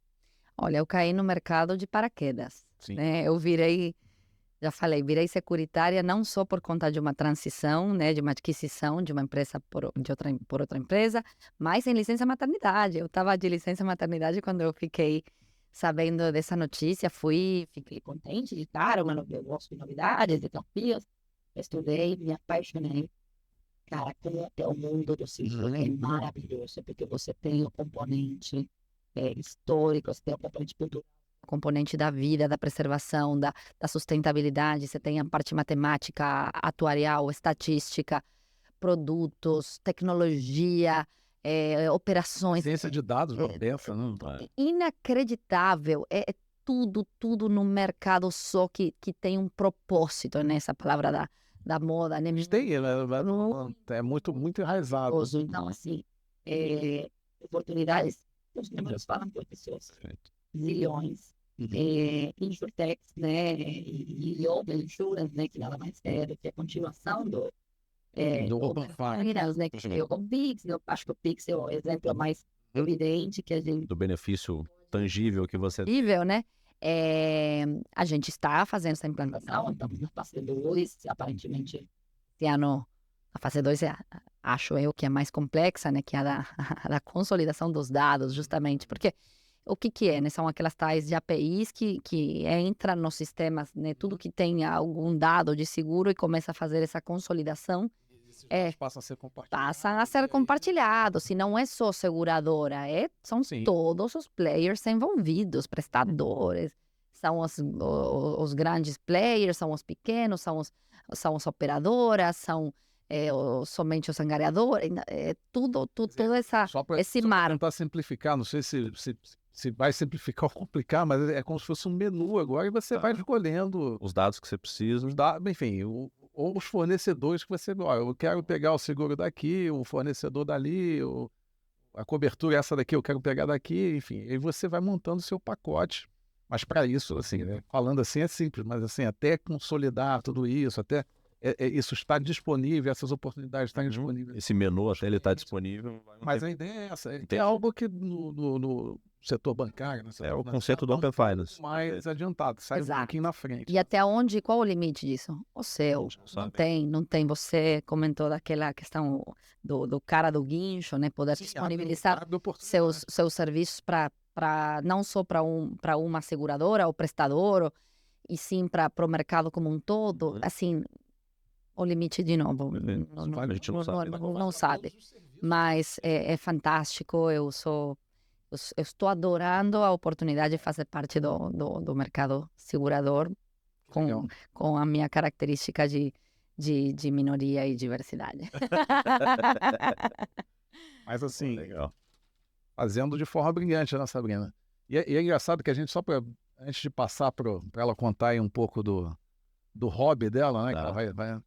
Olha, eu caí no mercado de paraquedas, né? Eu virei securitária não só por conta de uma transição, né, de uma aquisição de uma empresa por outra empresa, mas em licença maternidade. Eu estava de licença maternidade quando eu fiquei sabendo dessa notícia, fiquei contente de cara, eu gosto de novidades, de desafios. Estudei, me apaixonei. Cara, como é o mundo do seguro é maravilhoso, porque você tem o componente histórico, você tem o componente cultural, o componente da vida, da preservação, da sustentabilidade, você tem a parte matemática, atuarial, estatística, produtos, tecnologia, operações. Ciência de dados, pensa, não? Inacreditável. É tudo no mercado só que tem um propósito, nessa palavra da moda, né? É muito enraizado. Então, assim, oportunidades, os números falam por pessoas. Zilhões. Insurtechs, né? E Open Insurance, né? Que nada mais é do que a continuação do Open Finance, né? Que o Pix, eu acho que o Pix é o exemplo mais evidente que a gente... Do benefício tangível que você tem. Né? A gente está fazendo essa implantação, estamos na fase 2, aparentemente esse ano, a fase 2 acho eu que é mais complexa, né? Que é a da consolidação dos dados, justamente, porque o que é, né? São aquelas tais de APIs que entram nos sistemas, né? Tudo que tem algum dado de seguro e começa a fazer essa consolidação. Passam a ser compartilhados. Passam a ser compartilhados. Se não é só seguradora, são todos os players envolvidos, prestadores, são os grandes players, são os pequenos, são as operadoras, são somente os angariadores, tudo esse mar. Tentar simplificar, não sei se vai simplificar ou complicar, mas é como se fosse um menu agora e você vai escolhendo os dados que você precisa. Enfim, ou os fornecedores que você... eu quero pegar o seguro daqui, o fornecedor dali, a cobertura essa daqui eu quero pegar daqui, enfim. Aí você vai montando o seu pacote. Mas para isso, assim, né, falando assim é simples, mas assim, até consolidar tudo isso, até isso estar disponível, essas oportunidades estarem disponíveis. Esse menu até ele está disponível. Mas a ideia é essa. É algo que no setor bancário... o conceito do Open Finance. Mais adiantado, sai um pouquinho na frente. E até onde, qual o limite disso? O seu. Não tem. Você comentou daquela questão do cara do guincho, né? Poder disponibilizar seus serviços para não só para uma seguradora ou prestador, e sim para o mercado como um todo. Assim, o limite, de novo, a gente não sabe. Não sabe. Mas é fantástico. Eu sou Eu estou adorando a oportunidade de fazer parte do mercado segurador com a minha característica de minoria e diversidade. Mas assim, Legal. fazendo de forma brilhante, né, Sabrina? E é engraçado que a gente, antes de passar para ela contar aí um pouco do hobby dela, né? Que Tá. ela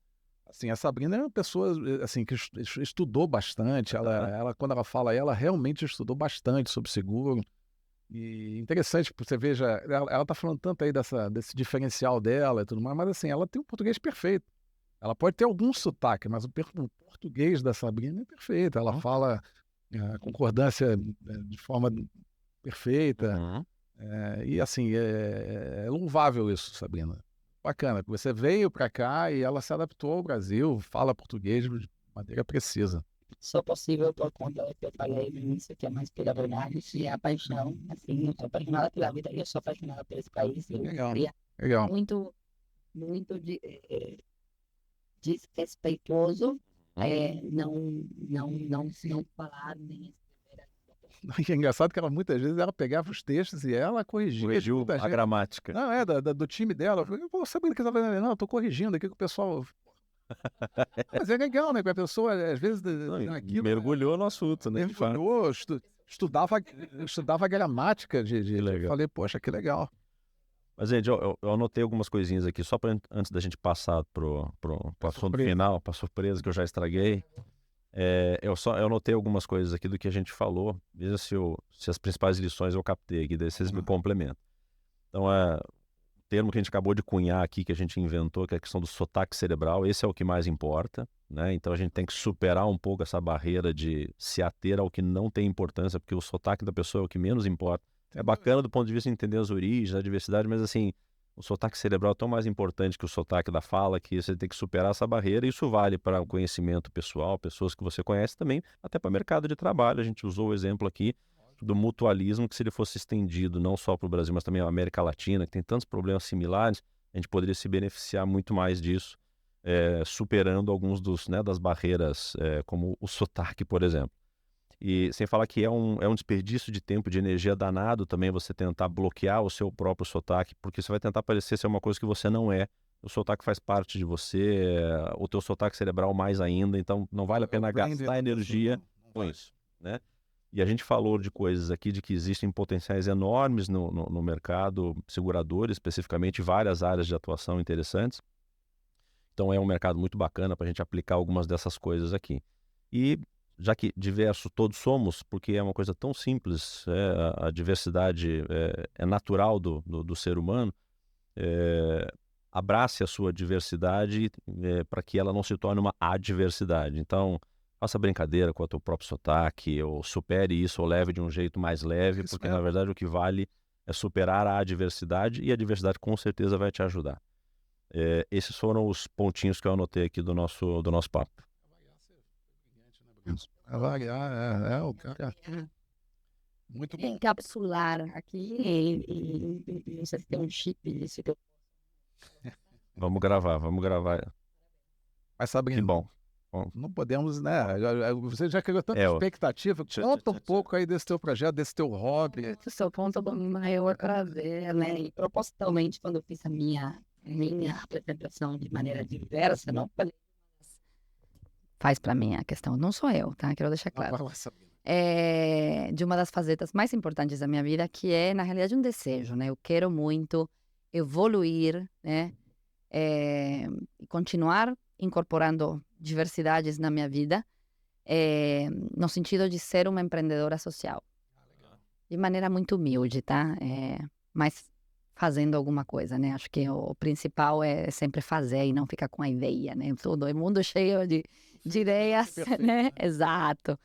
assim, a Sabrina é uma pessoa assim, que estudou bastante. Ela, quando ela fala, ela realmente estudou bastante sobre seguro. E interessante, você veja, ela tá falando tanto aí desse diferencial dela e tudo mais, mas assim, ela tem um português perfeito. Ela pode ter algum sotaque, mas o português da Sabrina é perfeito. Ela fala a concordância de forma perfeita. Uhum. E assim, é louvável isso, Sabrina. Bacana, que você veio para cá e ela se adaptou ao Brasil, fala português de maneira precisa. Só possível por conta do que eu falei no início, que é mais pela verdade e a paixão. Assim, eu sou apaixonada pela vida e eu sou apaixonada por esse país. Eu Legal, queria legal. muito desrespeitoso não falar nem E é engraçado que ela muitas vezes ela pegava os textos e ela corrigia. Corrigiu muita a gente. gramática. Não, do time dela. Eu falei, pô, Sabrina, que você tá fazendo? Não, eu tô corrigindo aqui que o pessoal. Mas é legal, né? Que a pessoa, às vezes, naquilo, Mergulhou no assunto, né? mergulhou, estudava gramática de legal. Eu falei, poxa, que legal. Mas, gente, eu anotei algumas coisinhas aqui, só antes da gente passar pro assunto surpresa. final, para surpresa que eu já estraguei. Eu anotei algumas coisas aqui do que a gente falou. Veja se as principais lições eu captei aqui, daí vocês me complementam. Então, o termo que a gente acabou de cunhar aqui, que a gente inventou, que é a questão do sotaque cerebral, esse é o que mais importa, né? Então, a gente tem que superar um pouco essa barreira de se ater ao que não tem importância, porque o sotaque da pessoa é o que menos importa. É bacana do ponto de vista de entender as origens, a diversidade, mas assim, o sotaque cerebral é tão mais importante que o sotaque da fala, que você tem que superar essa barreira. Isso vale para o conhecimento pessoal, pessoas que você conhece também, até para o mercado de trabalho. A gente usou o exemplo aqui do mutualismo, que se ele fosse estendido não só para o Brasil, mas também a América Latina, que tem tantos problemas similares, a gente poderia se beneficiar muito mais disso, superando alguns das barreiras, como o sotaque, por exemplo. E sem falar que é um desperdício de tempo, de energia danado também você tentar bloquear o seu próprio sotaque, porque você vai tentar parecer ser uma coisa que você não é. O sotaque faz parte de você, o teu sotaque cerebral mais ainda, então não vale a pena gastar energia com isso, né? E a gente falou de coisas aqui, de que existem potenciais enormes no mercado segurador, especificamente várias áreas de atuação interessantes. Então é um mercado muito bacana para a gente aplicar algumas dessas coisas aqui. E já que diverso todos somos, porque é uma coisa tão simples, a diversidade é natural do ser humano, abrace a sua diversidade para que ela não se torne uma adversidade. Então, faça brincadeira com o teu próprio sotaque, ou supere isso, ou leve de um jeito mais leve, porque na verdade o que vale é superar a adversidade, e a diversidade com certeza vai te ajudar. Esses foram os pontinhos que eu anotei aqui do nosso papo. Avaliar, o cara. Muito bom. encapsular aqui e não sei se tem um chip disso que eu Vamos gravar. Mas, Sabrina, Que bom. não podemos, né? Você já criou tanta expectativa. Conta um pouco aí desse teu projeto, desse teu hobby. Esse é o ponto do maior prazer, né? E propositalmente, quando eu fiz a minha apresentação de maneira diversa, não falei. Faz para mim a questão, não sou eu, tá? Quero deixar claro. Vai lá, Sabrina. De uma das facetas mais importantes da minha vida, que é, na realidade, um desejo, né? Eu quero muito evoluir, né? E continuar incorporando diversidades na minha vida, no sentido de ser uma empreendedora social. De maneira muito humilde, tá? Mas fazendo alguma coisa, né? Acho que o principal é sempre fazer e não ficar com a ideia, né? Todo o mundo cheio de ideias, né? Exato.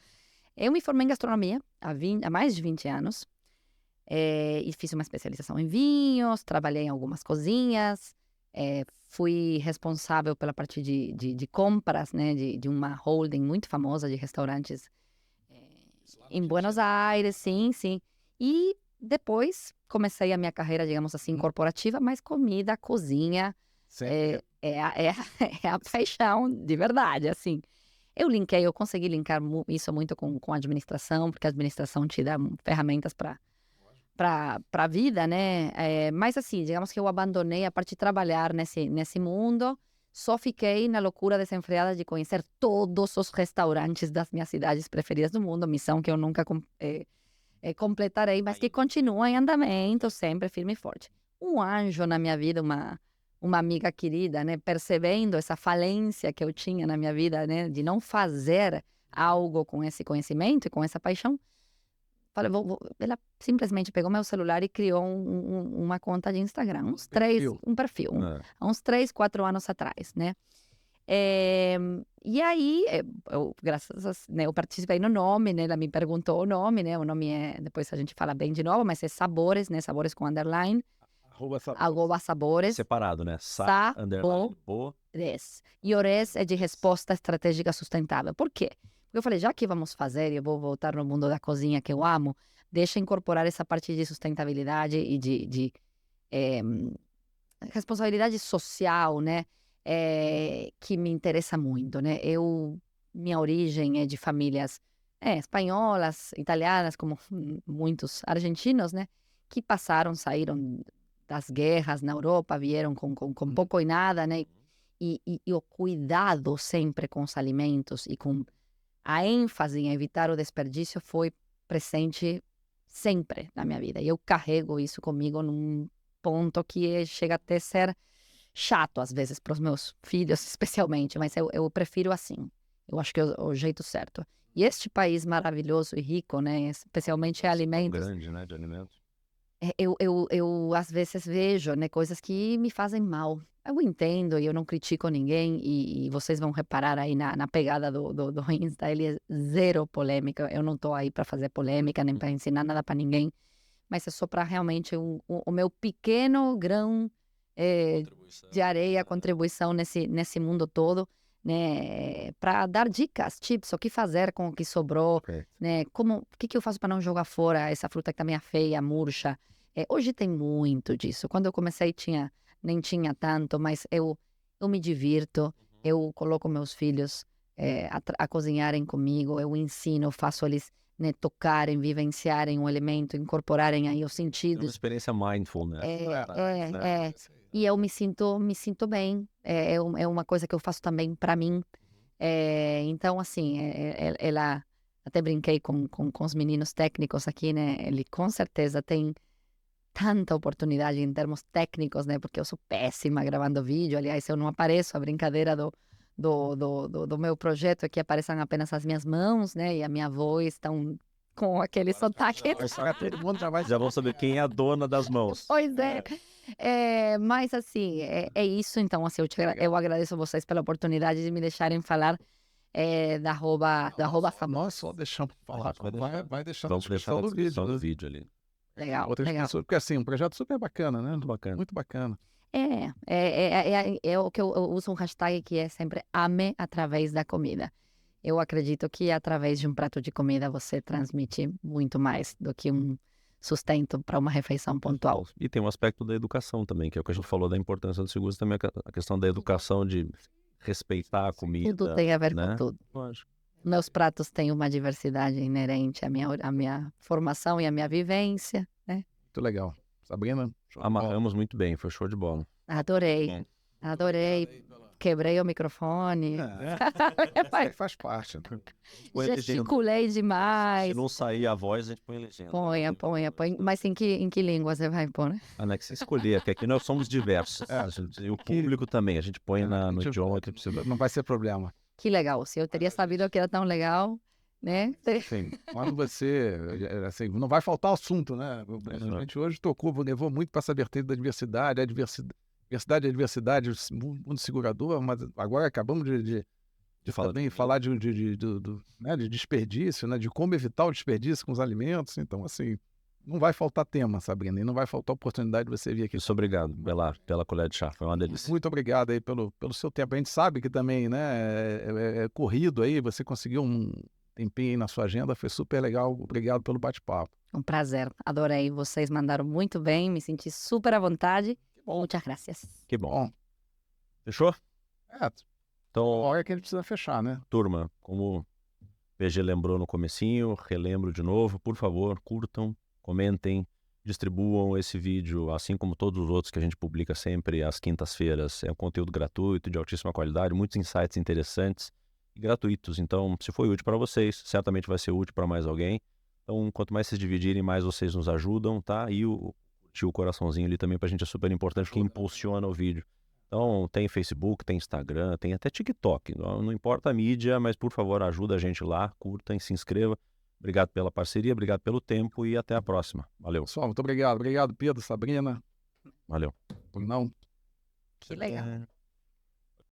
Eu me formei em gastronomia há mais de 20 anos e fiz uma especialização em vinhos, trabalhei em algumas cozinhas, fui responsável pela parte de compras, né? De uma holding muito famosa de restaurantes em Buenos Aires, sim. E depois comecei a minha carreira, digamos assim, corporativa, mas comida, cozinha, é a paixão de verdade, assim. eu consegui linkar isso muito com a administração, porque a administração te dá ferramentas para a vida, né? Mas assim, digamos que eu abandonei a parte de trabalhar nesse mundo, só fiquei na loucura desenfreada de conhecer todos os restaurantes das minhas cidades preferidas do mundo, missão que eu nunca completarei, mas que continua em andamento, sempre firme e forte. Um anjo na minha vida, uma amiga querida, né, percebendo essa falência que eu tinha na minha vida, né, de não fazer algo com esse conhecimento e com essa paixão, falei, ela simplesmente pegou meu celular e criou uma conta de Instagram, um perfil, há uns 3, 4 anos atrás, né? E aí, eu participei no nome, né? Ela me perguntou o nome, né? O nome depois a gente fala bem de novo, mas é Sabores, né? Sabores com underline. @sabores. Separado, né? Underline, Sabores. E Ores é de resposta estratégica sustentável. Por quê? Porque eu falei, já que vamos fazer, eu vou voltar no mundo da cozinha que eu amo, deixa incorporar essa parte de sustentabilidade e de responsabilidade social, né? Que me interessa muito, né? Minha origem é de famílias espanholas, italianas, como muitos argentinos, né? Que saíram das guerras na Europa, vieram com pouco e nada, né? E o cuidado sempre com os alimentos e com a ênfase em evitar o desperdício foi presente sempre na minha vida. E eu carrego isso comigo num ponto que chega até ser chato, às vezes, para os meus filhos, especialmente. Mas eu prefiro assim. Eu acho que é o jeito certo. E este país maravilhoso e rico, né? Especialmente em alimentos. Grande, né? De alimentos. Eu às vezes vejo, né, coisas que me fazem mal. Eu entendo e eu não critico ninguém e vocês vão reparar aí na pegada do Insta, ele é zero polêmica. Eu não tô aí para fazer polêmica nem para ensinar nada para ninguém, mas é só para realmente o meu pequeno grão de areia, contribuição nesse mundo todo, né, para dar dicas, tips, o que fazer com o que sobrou, né, o que eu faço para não jogar fora essa fruta que também é feia, murcha. Hoje tem muito disso. Quando eu comecei nem tinha tanto, mas eu me divirto, eu coloco meus filhos a cozinharem comigo, eu ensino, faço eles, né, tocarem, vivenciarem um elemento, incorporarem aí os É uma sentidos. experiência mindful, né? E eu me sinto bem. É uma coisa que eu faço também para mim. Então, assim, ela até brinquei com os meninos técnicos aqui, né? Ele com certeza tem tanta oportunidade em termos técnicos, né? Porque eu sou péssima gravando vídeo. Aliás, eu não apareço. A brincadeira do meu projeto é que apareçam apenas as minhas mãos, né? E a minha voz estão com aquele sotaque. Já vão saber quem é a dona das mãos. Pois é. Mas assim, é isso. Então, assim, eu agradeço a vocês pela oportunidade de me deixarem falar da arroba Nós só deixamos falar. Vai deixar na Vamos deixar descrição na do descrição vídeo. do vídeo ali. Legal, Outras legal. pessoas, porque assim, um projeto super bacana, né? Muito bacana. Muito bacana. É o que eu uso um hashtag que é sempre ame através da comida. Eu acredito que através de um prato de comida você transmite muito mais do que um sustento para uma refeição pontual. E tem um aspecto da educação também, que é o que a gente falou da importância do seguros, também a questão da educação, de respeitar a comida. Tudo tem a ver né? com tudo. Lógico. Meus pratos têm uma diversidade inerente à minha formação e à minha vivência, né? Muito legal. Sabrina? Amarramos muito bem, foi show de bola. Adorei. Quebrei o microfone. Faz parte. Né? Gesticulei demais. Se não sair a voz, a gente põe legenda. Põe. Mas em que língua você vai pôr, né? Que você escolher, porque aqui nós somos diversos. E o público também, a gente põe no idioma que precisa. Não vai ser problema. Que legal. Se eu teria sabido que era tão legal, né? Sim. Quando você... Assim, não vai faltar assunto, né? A gente hoje levou muito para essa vertente da diversidade, a diversidade, o mundo segurador, mas agora acabamos de falar de desperdício, né? De como evitar o desperdício com os alimentos. Então, assim, não vai faltar tema, Sabrina, e não vai faltar oportunidade de você vir aqui. Muito obrigado pela colher de chá, foi uma delícia. Muito obrigado aí pelo seu tempo. A gente sabe que também, né, é corrido aí, você conseguiu um tempinho aí na sua agenda, foi super legal. Obrigado pelo bate-papo. Um prazer, adorei. Vocês mandaram muito bem, me senti super à vontade. Que bom. Muchas gracias. Que bom. Fechou? Então, hora que ele precisa fechar, né? turma, como o PG lembrou no comecinho, relembro de novo, por favor, curtam, comentem, distribuam esse vídeo, assim como todos os outros que a gente publica sempre às quintas-feiras. É um conteúdo gratuito, de altíssima qualidade, muitos insights interessantes e gratuitos. Então, se foi útil para vocês, certamente vai ser útil para mais alguém. Então, quanto mais vocês dividirem, mais vocês nos ajudam, tá? E curtir o coraçãozinho ali também pra gente é super importante, porque impulsiona o vídeo. Então, tem Facebook, tem Instagram, tem até TikTok. Não importa a mídia, mas por favor, ajuda a gente lá, curta e se inscreva. Obrigado pela parceria, obrigado pelo tempo e até a próxima. Valeu. Pessoal, muito obrigado. Obrigado, Pedro, Sabrina. Valeu. Por não. Que legal.